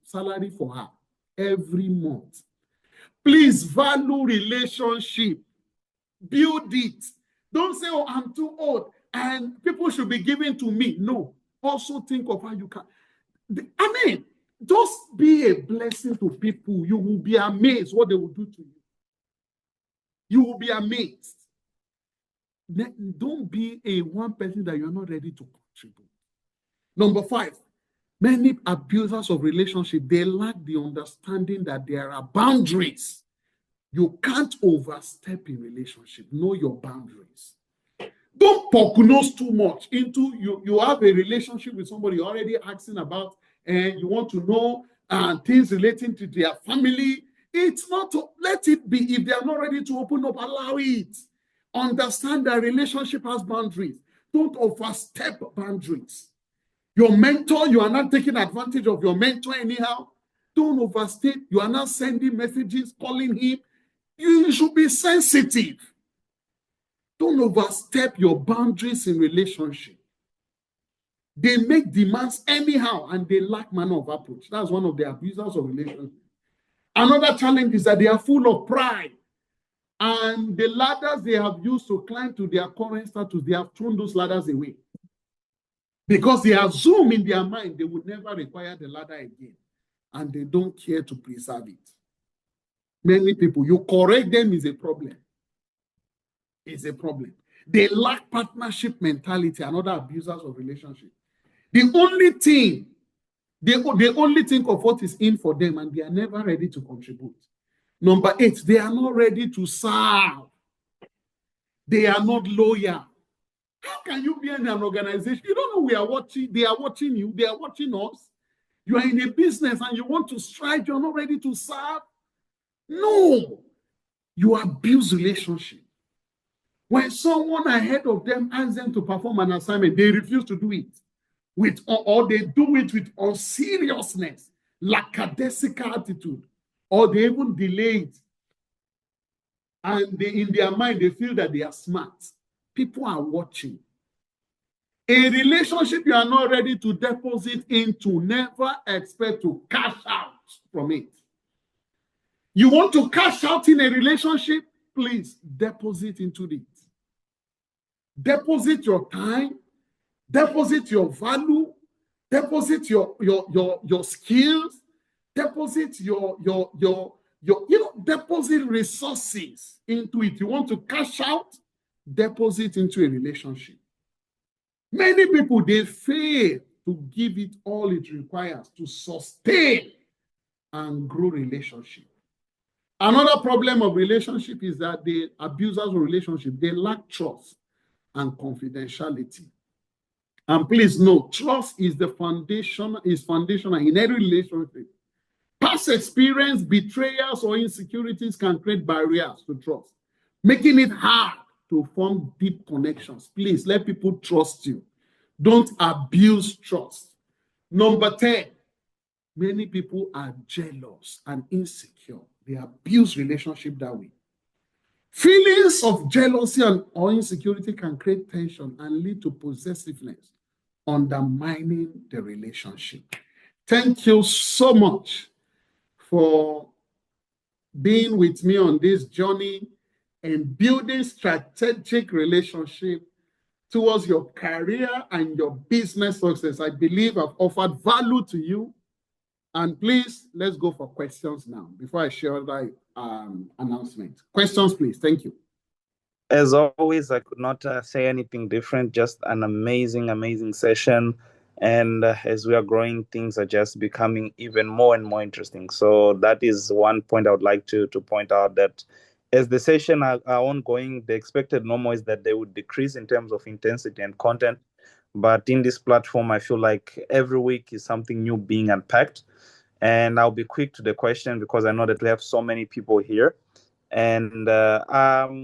salary for her. Every month. Please value relationship. Build it. Don't say, oh, I'm too old and people should be giving to me. No. Also think of how you can. Just be a blessing to people. You will be amazed what they will do to you. You will be amazed. Don't be a one person that you're not ready to contribute. Number 5, many abusers of relationship, they lack the understanding that there are boundaries. You can't overstep in relationship. Know your boundaries. Don't poke nose too much into you have a relationship with somebody you're already asking about, and you want to know things relating to their family. It's not to let it be. If they are not ready to open up, allow it. Understand that relationship has boundaries. Don't overstep boundaries. Your mentor, you are not taking advantage of your mentor anyhow. Don't overstep. You are not sending messages, calling him. You should be sensitive. Don't overstep your boundaries in relationship. They make demands anyhow and they lack manner of approach. That's one of the abusers of relationship. Another challenge is that they are full of pride. And the ladders they have used to climb to their current status, they have thrown those ladders away. Because they assume in their mind they would never require the ladder again. And they don't care to preserve it. Many people, you correct them is a problem. It's a problem. They lack partnership mentality, another abusers of relationship. They only think of what is in for them and they are never ready to contribute. Number 8, they are not ready to serve. They are not loyal. How can you be in an organization? You don't know we are watching. They are watching you. They are watching us. You are in a business and you want to strive. You're not ready to serve. No. You abuse relationship. When someone ahead of them asks them to perform an assignment, they refuse to do it. Or they do it with unseriousness, lackadaisical attitude, or they even delay it. And in their mind, they feel that they are smart. People are watching. A relationship you are not ready to deposit into, never expect to cash out from it. You want to cash out in a relationship? Please deposit into it. Deposit your time, deposit your value, deposit your skills, deposit deposit resources into it. You want to cash out, deposit into a relationship. Many people, they fail to give it all it requires to sustain and grow relationship. Another problem of relationship is that the abusers of relationship, they lack trust and confidentiality. And please note, trust is foundational in every relationship. Past experience, betrayals, or insecurities can create barriers to trust, making it hard to form deep connections. Please let people trust you. Don't abuse trust. Number 10, many people are jealous and insecure. They abuse relationship that way. Feelings of jealousy or insecurity can create tension and lead to possessiveness, undermining the relationship. Thank you so much for being with me on this journey and building strategic relationship towards your career and your business success. I believe I've offered value to you. And please, let's go for questions now before I share that announcement. Questions, please. Thank you. As always, I could not say anything different. Just an amazing session. And as we are growing, things are just becoming even more and more interesting. So that is one point I would like to point out, that as the session are ongoing, the expected normal is that they would decrease in terms of intensity and content. But in this platform, I feel like every week is something new being unpacked. And I'll be quick to the question because I know that we have so many people here. And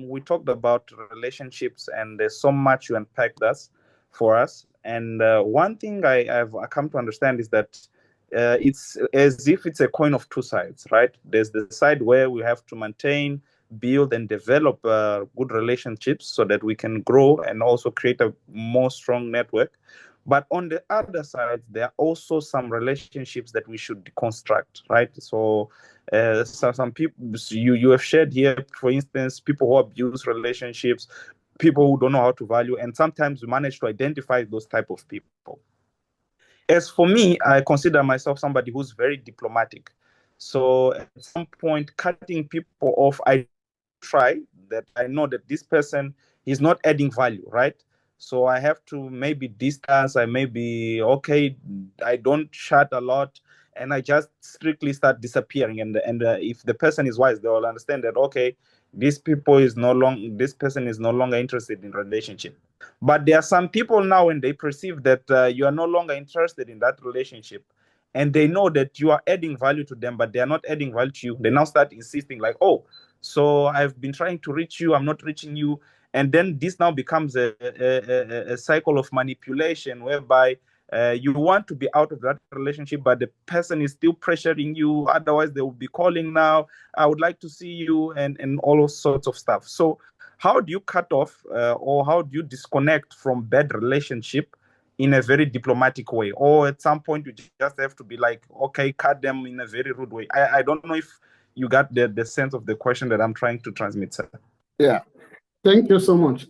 we talked about relationships, and there's so much you unpacked for us. And one thing I've come to understand is that it's as if it's a coin of two sides, right? There's the side where we have to maintain, build, and develop good relationships so that we can grow and also create a more strong network. But on the other side, there are also some relationships that we should deconstruct, right? So some people you have shared here, for instance, people who abuse relationships, people who don't know how to value, and sometimes we manage to identify those type of people. As for me, I consider myself somebody who's very diplomatic. So at some point, cutting people off, I try that I know that this person is not adding value, right? So I have to maybe distance. I may be okay. I don't chat a lot, and I just strictly start disappearing. And if the person is wise, they will understand that okay, this person is no longer interested in relationship. But there are some people now, when they perceive that you are no longer interested in that relationship, and they know that you are adding value to them, but they are not adding value to you, they now start insisting like, oh, so I've been trying to reach you, I'm not reaching you. And then this now becomes a cycle of manipulation whereby you want to be out of that relationship, but the person is still pressuring you. Otherwise, they will be calling now, I would like to see you, and all sorts of stuff. So how do you cut off or how do you disconnect from bad relationship in a very diplomatic way? Or at some point, you just have to be like, okay, cut them in a very rude way. I don't know if you got the sense of the question that I'm trying to transmit, sir. Yeah. Thank you so much.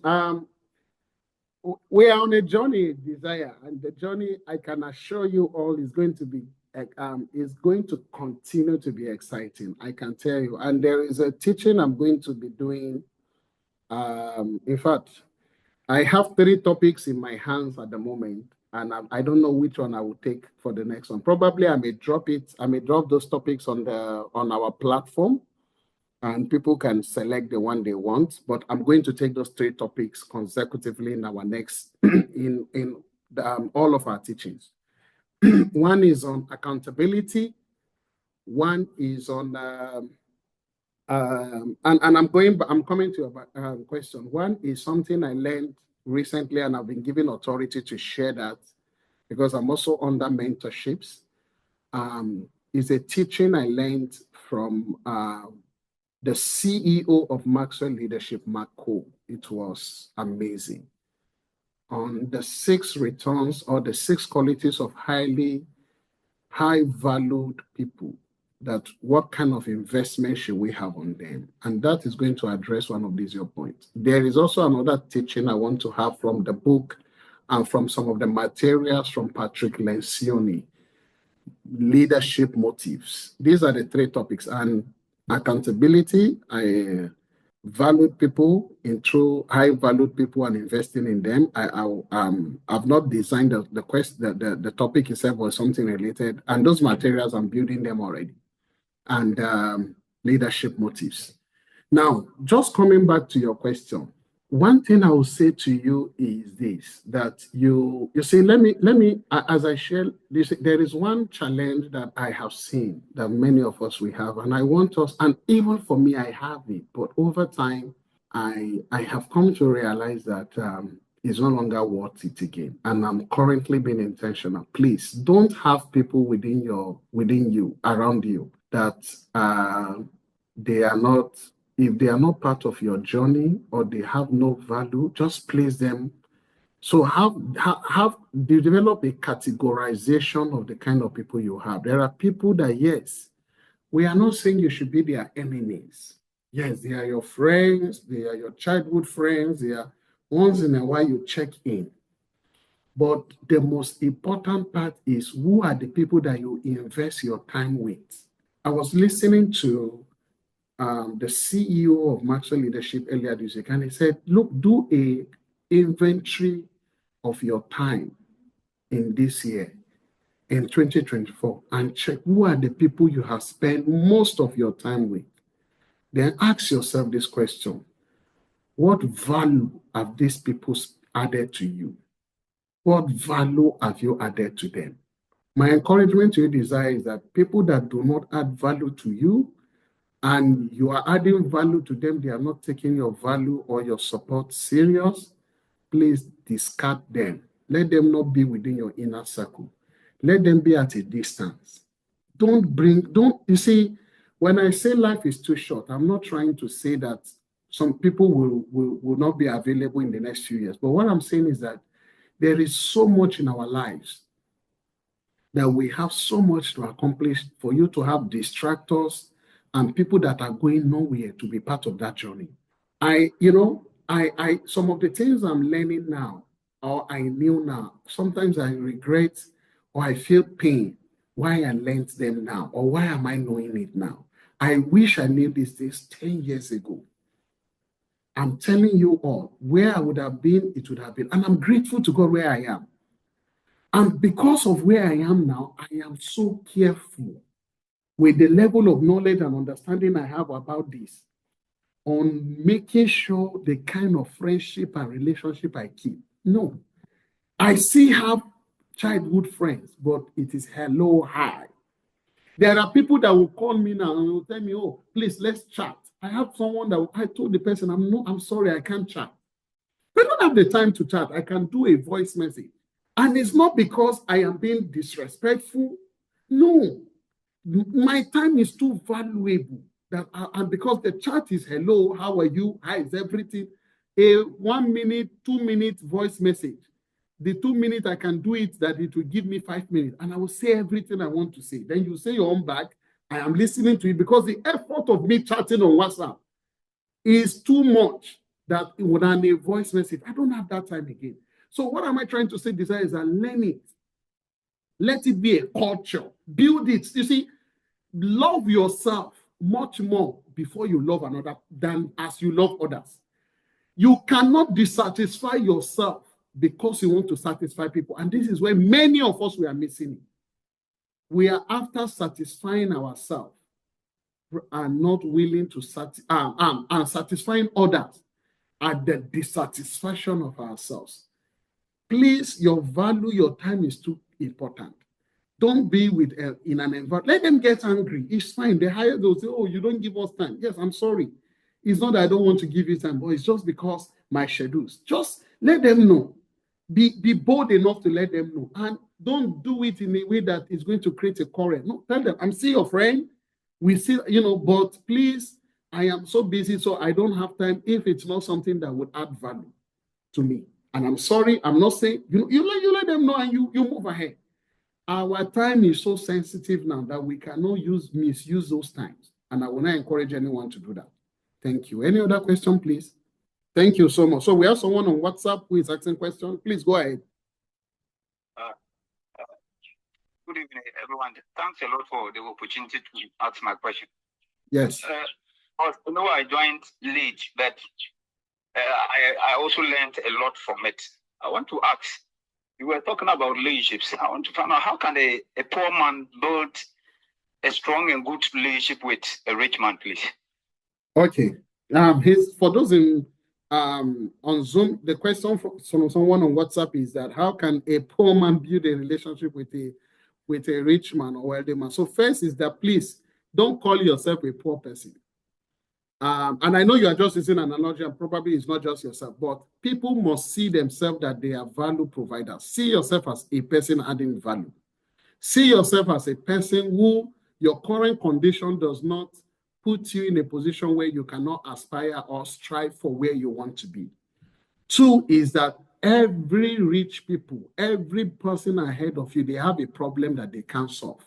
We are on a journey, Desire, and the journey, I can assure you all, is going to continue to be exciting. I can tell you. And there is a teaching I'm going to be doing. In fact, I have 3 topics in my hands at the moment, and I don't know which one I will take for the next one. Probably I may drop it. I may drop those topics on our platform, and people can select the one they want. But I'm going to take those 3 topics consecutively in our next all of our teachings. One is on accountability. One is on and I'm coming to a question. One is something I learned recently, and I've been given authority to share that because I'm also under mentorships. Is a teaching I learned from the CEO of Maxwell Leadership, Mark Cole. It was amazing. On the 6 returns or the 6 qualities of high valued people, that what kind of investment should we have on them? And that is going to address one of these your points. There is also another teaching I want to have from the book and from some of the materials from Patrick Lencioni, Leadership Motives. These are the 3 topics. And accountability, valued people, into high valued people and investing in them. I've not designed the topic itself or something related, and those materials I'm building them already, and leadership motives. Now, just coming back to your question, one thing I will say to you is this: that you see, let me as I share this, there is one challenge that I have seen that many of us we have, and I want us, and even for me, I have it, but over time, I have come to realize that it's no longer worth it again, and I'm currently being intentional. Please don't have people within you around you that they are not, if they are not part of your journey or they have no value, just place them. So have develop a categorization of the kind of people you have. There are people that, yes, we are not saying you should be their enemies. Yes, they are your friends, they are your childhood friends, they are once in a while you check in. But the most important part is, who are the people that you invest your time with? I was listening to the CEO of Maxwell Leadership earlier this week, and he said, look, do a inventory of your time in this year, in 2024, and check who are the people you have spent most of your time with. Then ask yourself this question: what value have these people added to you? What value have you added to them? My encouragement to you, desire, is that people that do not add value to you, and you are adding value to them, they are not taking your value or your support serious, please discard them. Let them not be within your inner circle. Let them be at a distance. You see, when I say life is too short, I'm not trying to say that some people will not be available in the next few years. But what I'm saying is that there is so much in our lives that we have so much to accomplish for you to have distractors and people that are going nowhere to be part of that journey. Some of the things I'm learning now, or I knew now, sometimes I regret or I feel pain why I learned them now, or why am I knowing it now? I wish I knew these things 10 years ago. I'm telling you all, where I would have been, it would have been. And I'm grateful to God where I am. And because of where I am now, I am so careful with the level of knowledge and understanding I have about this, on making sure the kind of friendship and relationship I keep. No, I still have childhood friends, but it is hello, hi. There are people that will call me now and will tell me, oh, please, let's chat. I have someone that I told the person, I'm sorry, I can't chat. I don't have the time to chat. I can do a voice message. And it's not because I am being disrespectful. No, my time is too valuable. And because the chat is hello, how are you? Hi, is everything? A 1 minute, 2 minute voice message. The 2 minutes I can do it, that it will give me 5 minutes, and I will say everything I want to say. Then you say your own back. I am listening to it, because the effort of me chatting on WhatsApp is too much that without a voice message, I don't have that time again. So what am I trying to say? Desire is that learn it. Let it be a culture. Build it. You see, love yourself much more before you love another than as you love others. You cannot dissatisfy yourself because you want to satisfy people. And this is where many of us, we are missing it. We are after satisfying ourselves and not willing to satisfying others at the dissatisfaction of ourselves. Please, your value, your time is too important. Don't be in an environment. Let them get angry. It's fine. They'll say, oh, you don't give us time. Yes, I'm sorry. It's not that I don't want to give you time, but it's just because my schedules. Just let them know. Be bold enough to let them know. And don't do it in a way that is going to create a quarrel. No, tell them, I'm still your friend. We still, but please, I am so busy, so I don't have time if it's not something that would add value to me. And I'm sorry, I'm not saying, you let them know, and you move ahead. Our time is so sensitive now that we cannot misuse those times. And I will not encourage anyone to do that. Thank you. Any other question, please? Thank you so much. So we have someone on WhatsApp who is asking questions. Please go ahead. Good evening, everyone. Thanks a lot for the opportunity to ask my question. Yes. I joined late, but I also learned a lot from it. I want to ask, you were talking about relationships. I want to find out, how can a poor man build a strong and good relationship with a rich man, please? Okay. For those in on Zoom, the question from someone on WhatsApp is that how can a poor man build a relationship with a rich man or wealthy man? So first is that please don't call yourself a poor person. And I know you are just using an analogy, and probably it's not just yourself, but people must see themselves that they are value providers. See yourself as a person adding value. See yourself as a person who your current condition does not put you in a position where you cannot aspire or strive for where you want to be. Two is that every rich people, every person ahead of you, they have a problem that they can't solve.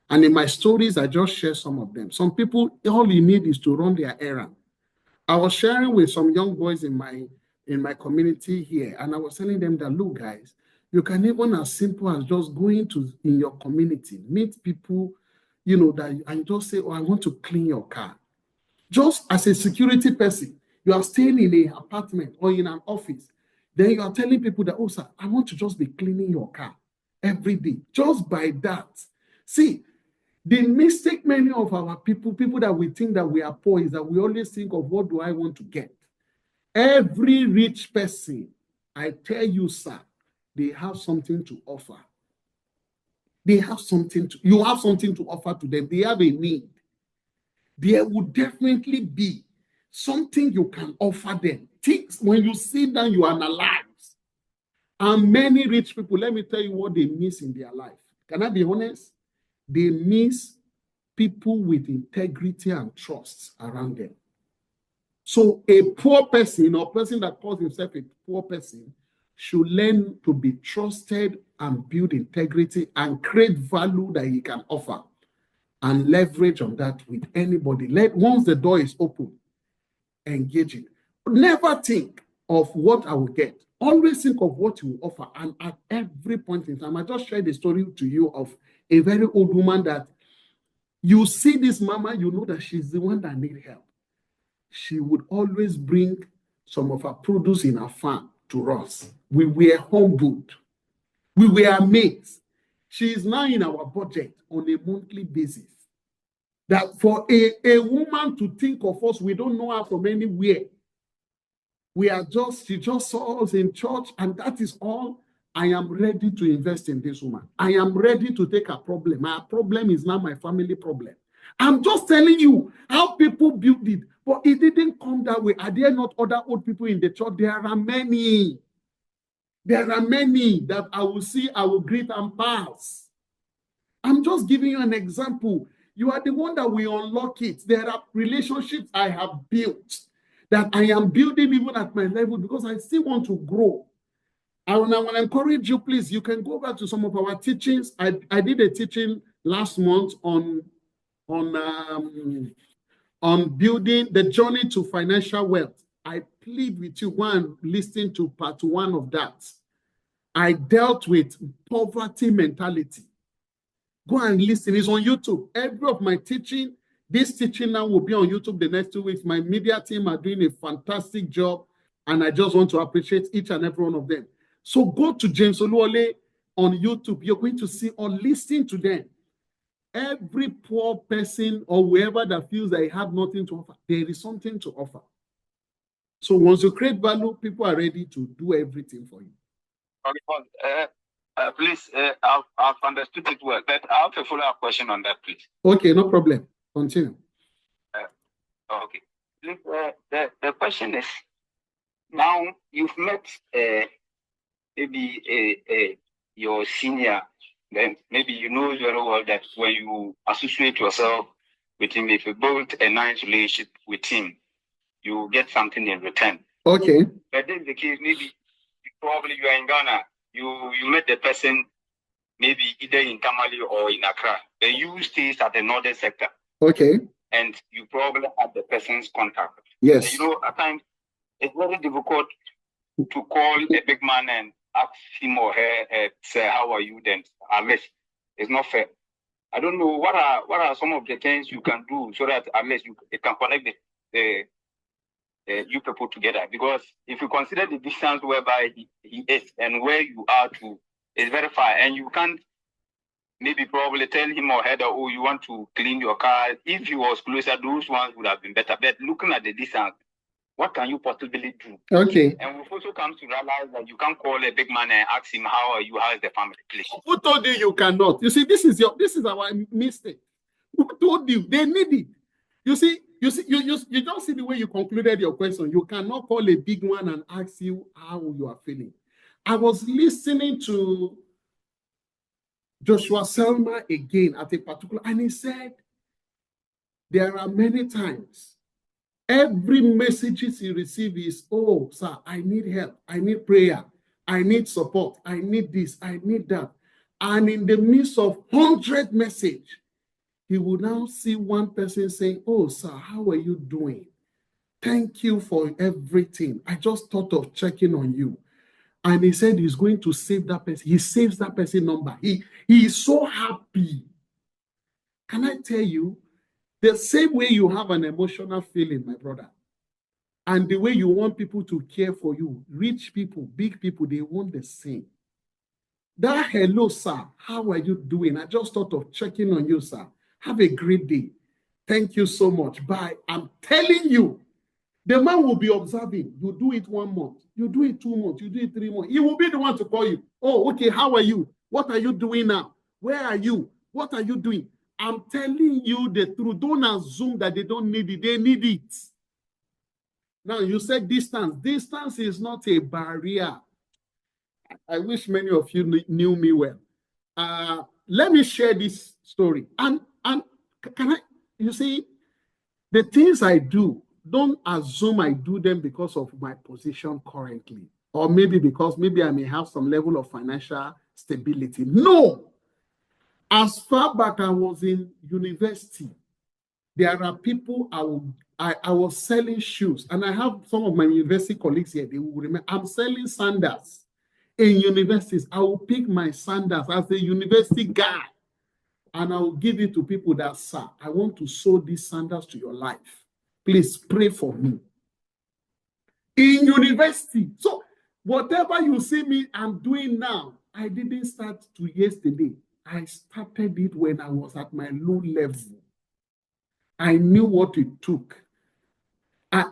And in my stories, I just share some of them. Some people, all you need is to run their errand. I was sharing with some young boys in my community here, and I was telling them that, look, guys, you can even as simple as just going to in your community, meet people, that and just say, oh, I want to clean your car. Just as a security person, you are staying in an apartment or in an office. Then you are telling people that, oh, sir, I want to just be cleaning your car every day. Just by that. See, the mistake many of our people that we think that we are poor, is that we always think of what do I want to get. Every rich person, I tell you, sir, they have something to offer. You have something to offer to them. They have a need. There will definitely be something you can offer them. Things, when you sit down, you analyze. And many rich people, let me tell you what they miss in their life. Can I be honest? They miss people with integrity and trust around them. So a poor person, or person that calls himself a poor person, should learn to be trusted and build integrity and create value that he can offer, and leverage on that with anybody. Once the door is open, engage it. Never think of what I will get. Always think of what you will offer. And at every point in time, I just shared a story to you of a very old woman that you see this mama, you know that she's the one that needs help. She would always bring some of her produce in her farm to us. We were humbled. We were amazed. She is now in our budget on a monthly basis. That for a woman to think of us, we don't know her from anywhere. She just saw us in church, and that is all. I am ready to invest in this woman. I am ready to take her problem. My problem is now my family problem. I'm just telling you how people built it, but it didn't come that way. Are there not other old people in the church? There are many. There are many that I will see, I will greet and pass. I'm just giving you an example. You are the one that will unlock it. There are relationships I have built that I am building even at my level because I still want to grow. I want to encourage you, please, you can go back to some of our teachings. I did a teaching last month on building the journey to financial wealth. I plead with you, go and listen to part 1 of that. I dealt with poverty mentality. Go and listen. It's on YouTube. Every of my teaching, this teaching now will be on YouTube the next 2 weeks. My media team are doing a fantastic job, and I just want to appreciate each and every one of them. So go to James Oluwole on YouTube. You're going to see or listen to them. Every poor person or whoever that feels they have nothing to offer, there is something to offer. So once you create value, people are ready to do everything for you. Please, I've understood it well, but I have a follow-up question on that, please. Okay, no problem. Continue. Okay. The question is, now you've met maybe your senior, then maybe you know very well that when you associate yourself with him, if you build a nice relationship with him, you get something in return. Okay. But then the case, maybe probably you are in Ghana, you met the person maybe either in Tamale or in Accra. Then you stay at the northern sector. Okay. And you probably have the person's contact. Yes. You know, at times it's very difficult to call a big man and ask him or her, say, how are you then? Unless it's not fair. I don't know what are some of the things you can do so that at least it can connect you people together. Because if you consider the distance whereby he is and where you are to, is very far, and you can't maybe probably tell him or her that, oh, you want to clean your car. If he was closer, those ones would have been better. But looking at the distance, what can you possibly do? Okay. And we've also come to realize that you can't call a big man and ask him how are you, how is the family, please. Who told you you cannot? You see, this is our mistake. Who told you? They need it. You don't see the way you concluded your question. You cannot call a big one and ask you how you are feeling. I was listening to Joshua Selma again at a particular, and he said, there are many times, every messages he receives is, oh, sir, I need help. I need prayer. I need support. I need this. I need that. And in the midst of 100 messages, he will now see one person saying, oh, sir, how are you doing? Thank you for everything. I just thought of checking on you. And he said he's going to save that person. He saves that person's number. He is so happy. Can I tell you, the same way you have an emotional feeling, my brother, and the way you want people to care for you, rich people, big people, they want the same. That hello, sir, how are you doing? I just thought of checking on you, sir. Have a great day. Thank you so much. Bye. I'm telling you, the man will be observing. You do it 1 month. You do it 2 months. You do it 3 months. He will be the one to call you. Oh, okay. How are you? What are you doing now? Where are you? What are you doing? I'm telling you the truth. Don't assume that they don't need it. They need it. Now, you said distance. Distance is not a barrier. I wish many of you knew me well. Let me share this story. And can I, you see, the things I do, don't assume I do them because of my position currently, or maybe because maybe I may have some level of financial stability. No. As far back I was in university, there are people I was selling shoes, and I have some of my university colleagues here. They will remember I'm selling sandals in universities. I will pick my sandals as a university guy, and I will give it to people that, sir, I want to sow these sandals to your life. Please pray for me. In university. So whatever you see me I'm doing now, I didn't start to yesterday. I started it when I was at my low level. I knew what it took. I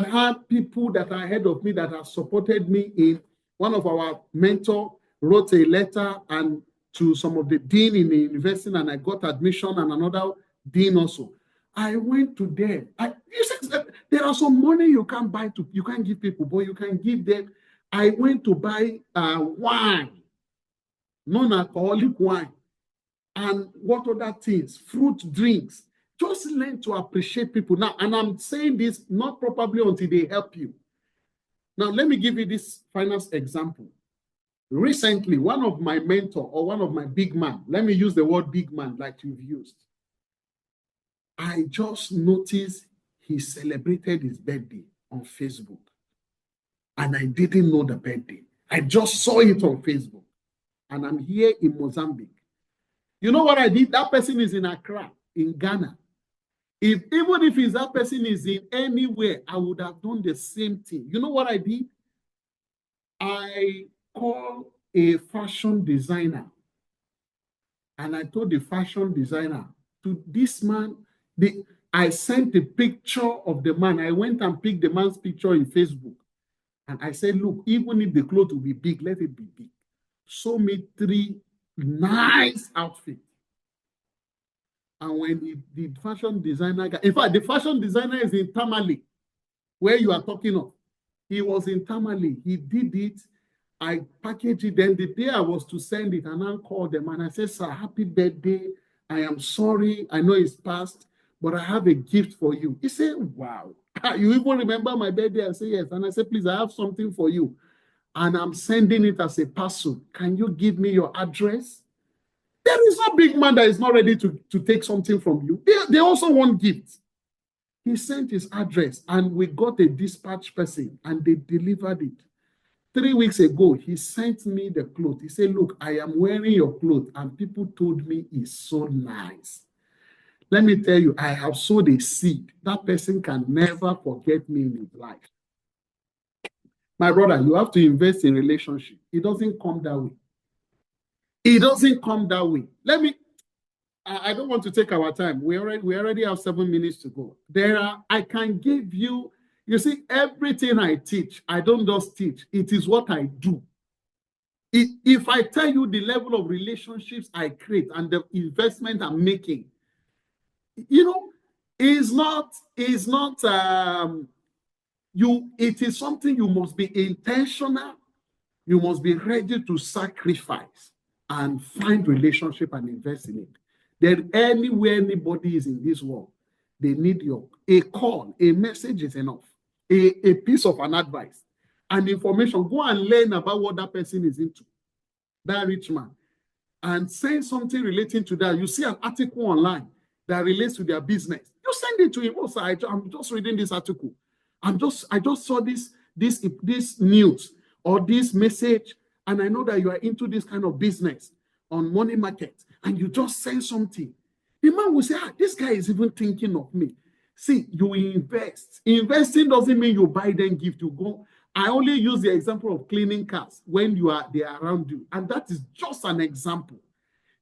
had people that are ahead of me that have supported me. In one of our mentor wrote a letter and to some of the dean in the university, and I got admission, and another dean also. I went to them. You said there are some money you can't buy you can't give people, but you can give them. I went to buy wine, non-alcoholic wine, and what other things, fruit drinks. Just learn to appreciate people now. And I'm saying this not probably until they help you. Now, let me give you this finance example. Recently, one of my mentor or one of my big man, let me use the word big man like you've used. I just noticed he celebrated his birthday on Facebook. And I didn't know the birthday. I just saw it on Facebook. And I'm here in Mozambique. You know what I did? That person is in Accra, in Ghana. Even if that person is in anywhere, I would have done the same thing. You know what I did? I called a fashion designer. And I told the fashion designer, to this man, I sent a picture of the man. I went and picked the man's picture in Facebook. And I said, look, even if the clothes will be big, let it be big. Show me 3 nice outfits. And when the fashion designer in fact, the fashion designer is in Tamale, where you are talking of. He was in Tamale. He did it. I packaged it. Then the day I was to send it, and I called them and I said, sir, happy birthday. I am sorry. I know it's past, but I have a gift for you. He said, wow. You even remember my birthday? I said, yes. And I said, please, I have something for you. And I'm sending it as a parcel. Can you give me your address? There is no big man that is not ready to take something from you. They also want gifts. He sent his address, and we got a dispatch person, and they delivered it. 3 weeks ago, he sent me the clothes. He said, look, I am wearing your clothes, and people told me it's so nice. Let me tell you, I have sowed a seed. That person can never forget me in his life. My brother, you have to invest in relationship. It doesn't come that way. It doesn't come that way. I don't want to take our time. We already have 7 minutes to go. I can give you, you see, everything I teach, I don't just teach. It is what I do. If I tell you the level of relationships I create and the investment I'm making, you know, it is something you must be intentional. You must be ready to sacrifice and find relationship and invest in it. Then anywhere anybody is in this world, they need a call, a message is enough, a piece of an advice, and information. Go and learn about what that person is into, that rich man, and send something relating to that. You see an article online that relates to their business. You send it to him. Also, I'm just reading this article. I just saw this news or this message, and I know that you are into this kind of business on money market, and you just send something. The man will say, this guy is even thinking of me. See, you invest. Investing doesn't mean you buy them gift. You go. I only use the example of cleaning cars when they are around you, and that is just an example.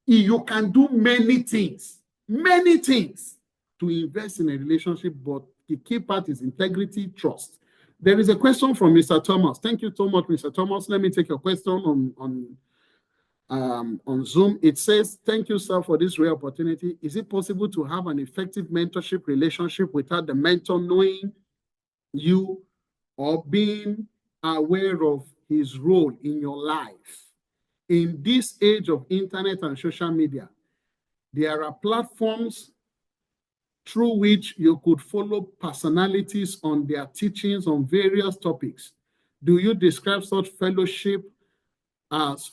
You can do many things to invest in a relationship, but the key part is integrity, trust. There is a question from Mr. Thomas. Thank you so much, Mr. Thomas. Let me take your question on Zoom. It says, thank you, sir, for this rare opportunity. Is it possible to have an effective mentorship relationship without the mentor knowing you or being aware of his role in your life? In this age of internet and social media, there are platforms through which you could follow personalities on their teachings on various topics. Do you describe such followership as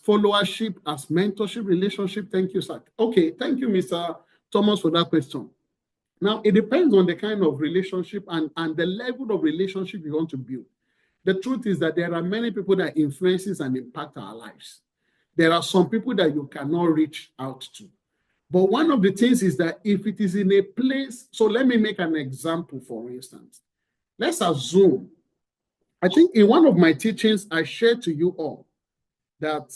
mentorship relationship? Thank you, sir. Okay, thank you, Mr. Thomas, for that question. Now, it depends on the kind of relationship and the level of relationship you want to build. The truth is that there are many people that influences and impact our lives. There are some people that you cannot reach out to. But one of the things is that if it is in a place, so let me make an example, for instance. Let's assume, I think in one of my teachings, I shared to you all that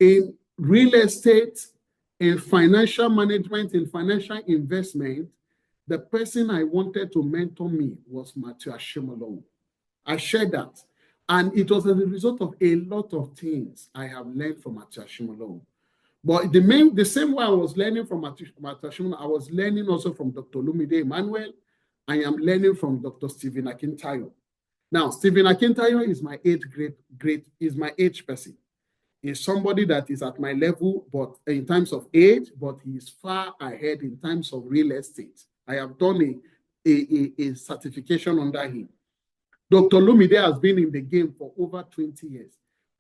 in real estate, in financial management, in financial investment, the person I wanted to mentor me was Matthew Ashimolo. I shared that. And it was as a result of a lot of things I have learned from Matthew Ashimolo. But the same way I was learning from Matthew Ashimolo, I was learning also from Dr. Lumide Emmanuel. I am learning from Dr. Stephen Akintayo. Now, Stephen Akintayo is my age person. He's somebody that is at my level, but in terms of age, but he is far ahead in terms of real estate. I have done a certification under him. Dr. Lumide has been in the game for over 20 years.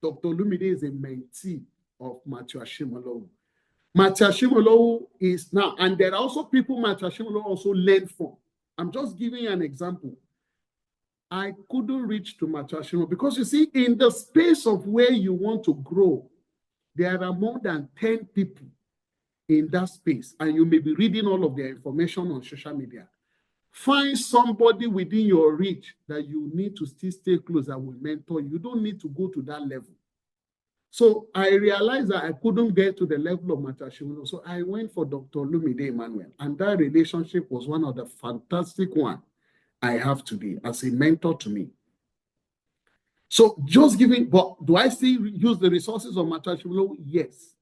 Dr. Lumide is a mentee of Matthew Ashimolo. Matthew Ashimolo is now, and there are also people Matthew Ashimolo also learned from. I'm just giving you an example. I couldn't reach to Matthew Ashimolo because you see, in the space of where you want to grow, there are more than 10 people in that space, and you may be reading all of their information on social media. Find somebody within your reach that you need to still stay close and will mentor you. You don't need to go to that level. So I realized that I couldn't get to the level of Matthew Ashimolo. So I went for Dr. Lumide Emmanuel. And that relationship was one of the fantastic ones I have today as a mentor to me. So just giving, but do I still use the resources of Matthew Ashimolo? Yes.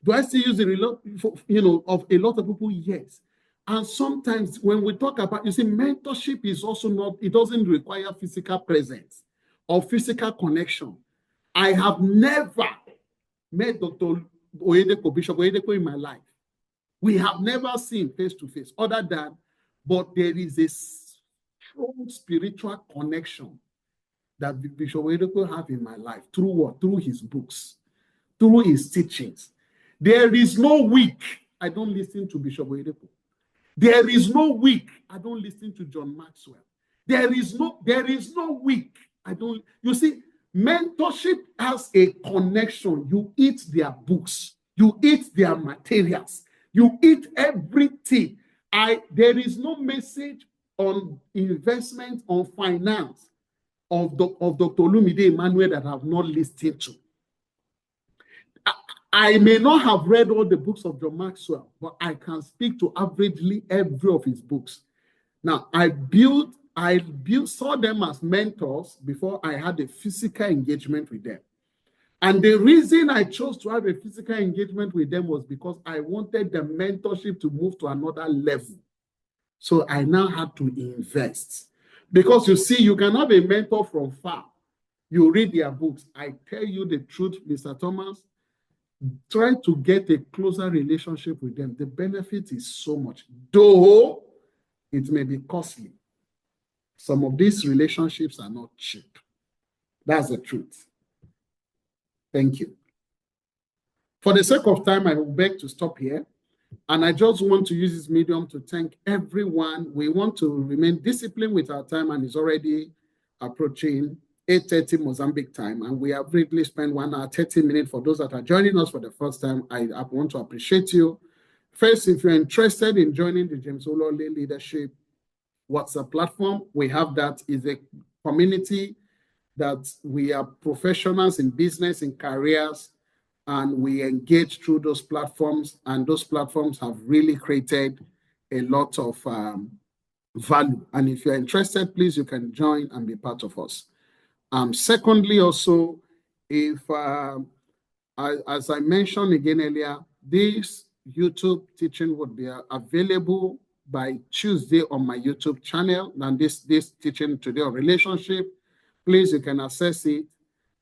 Do I still use the, of a lot of people? Yes. And sometimes when we talk about, you see, mentorship is also not, it doesn't require physical presence or physical connection. I have never met Dr. Bishop Oyedepo in my life. We have never seen face to face other than, but there is a strong spiritual connection that Bishop Oyedepo have in my life. Through what? Through his books, through his teachings. There is no week I don't listen to Bishop Oyedepo. There is no week I don't listen to John Maxwell. There is no weak. You see, mentorship has a connection. You eat their books, you eat their materials, you eat everything. There is no message on investment, on finance of Dr. Olumide Emmanuel that I have not listened to. I may not have read all the books of John Maxwell, but I can speak to averagely every of his books. Now, I saw them as mentors before I had a physical engagement with them. And the reason I chose to have a physical engagement with them was because I wanted the mentorship to move to another level. So I now had to invest. Because you see, you can have a mentor from far. You read their books. I tell you the truth, Mr. Thomas, try to get a closer relationship with them. The benefit is so much, though it may be costly. Some of these relationships are not cheap. That's the truth. Thank you. For the sake of time, I will beg to stop here. And I just want to use this medium to thank everyone. We want to remain disciplined with our time, and it's already approaching 8:30 Mozambique time, and we have really spent 1 hour 30 minutes. For those that are joining us for the first time, I want to appreciate you. First, if you're interested in joining the James Olole Leadership WhatsApp platform, we have that. Is a community that we are professionals in business, in careers, and we engage through those platforms, and those platforms have really created a lot of value. And if you're interested, please, you can join and be part of us. Secondly, also, if as I mentioned again earlier, this YouTube teaching would be available by Tuesday on my YouTube channel. And this teaching today on relationship, please, you can access it.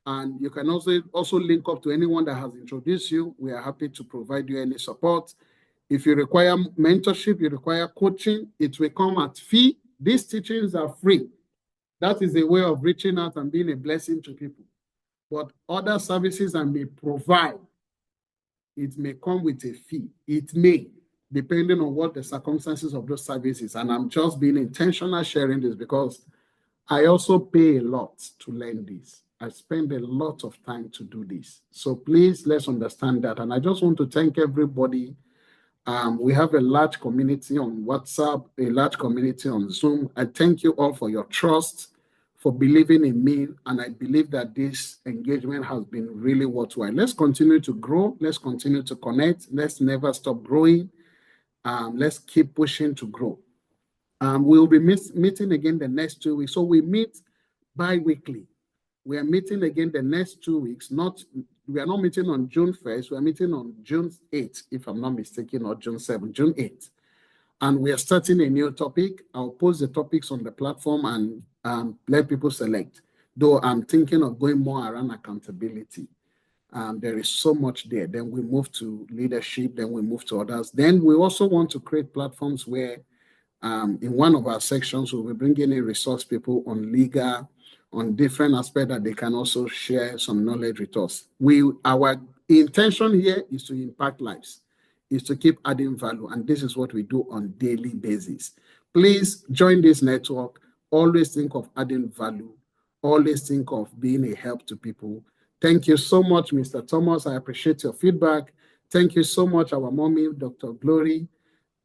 And you can also link up to anyone that has introduced you. We are happy to provide you any support. If you require mentorship, you require coaching, it will come at fee. These teachings are free. That is a way of reaching out and being a blessing to people. But other services I may provide, it may come with a fee. It may, depending on what the circumstances of those services. And I'm just being intentional sharing this because I also pay a lot to learn this. I spend a lot of time to do this. So please, let's understand that. And I just want to thank everybody. We have a large community on WhatsApp, a large community on Zoom. I thank you all for your trust, for believing in me. And I believe that this engagement has been really worthwhile. Let's continue to grow. Let's continue to connect. Let's never stop growing. Let's keep pushing to grow. We'll be meeting again the next 2 weeks. So we meet bi-weekly. We are meeting again the next 2 weeks. We are not meeting on June 1st. We are meeting on June 8th, if I'm not mistaken, or June 7th, June 8th. And we are starting a new topic. I'll post the topics on the platform and let people select. Though I'm thinking of going more around accountability. There is so much there. Then we move to leadership. Then we move to others. Then we also want to create platforms where in one of our sections, we'll be bringing in resource people on legal, on different aspects that they can also share some knowledge with us. Our intention here is to impact lives, is to keep adding value, and this is what we do on a daily basis. Please join this network. Always think of adding value. Always think of being a help to people. Thank you so much, Mr. Thomas. I appreciate your feedback. Thank you so much, our mommy, Dr. Glory.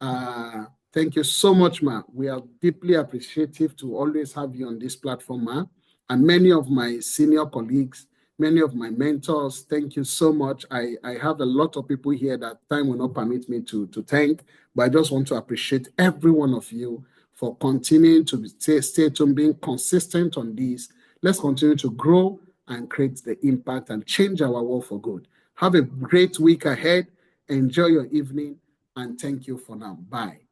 Thank you so much, ma. We are deeply appreciative to always have you on this platform, ma. And many of my senior colleagues, many of my mentors, thank you so much. I have a lot of people here that time will not permit me to thank, but I just want to appreciate every one of you for continuing to stay tuned, being consistent on this. Let's continue to grow and create the impact and change our world for good. Have a great week ahead. Enjoy your evening, and thank you for now. Bye.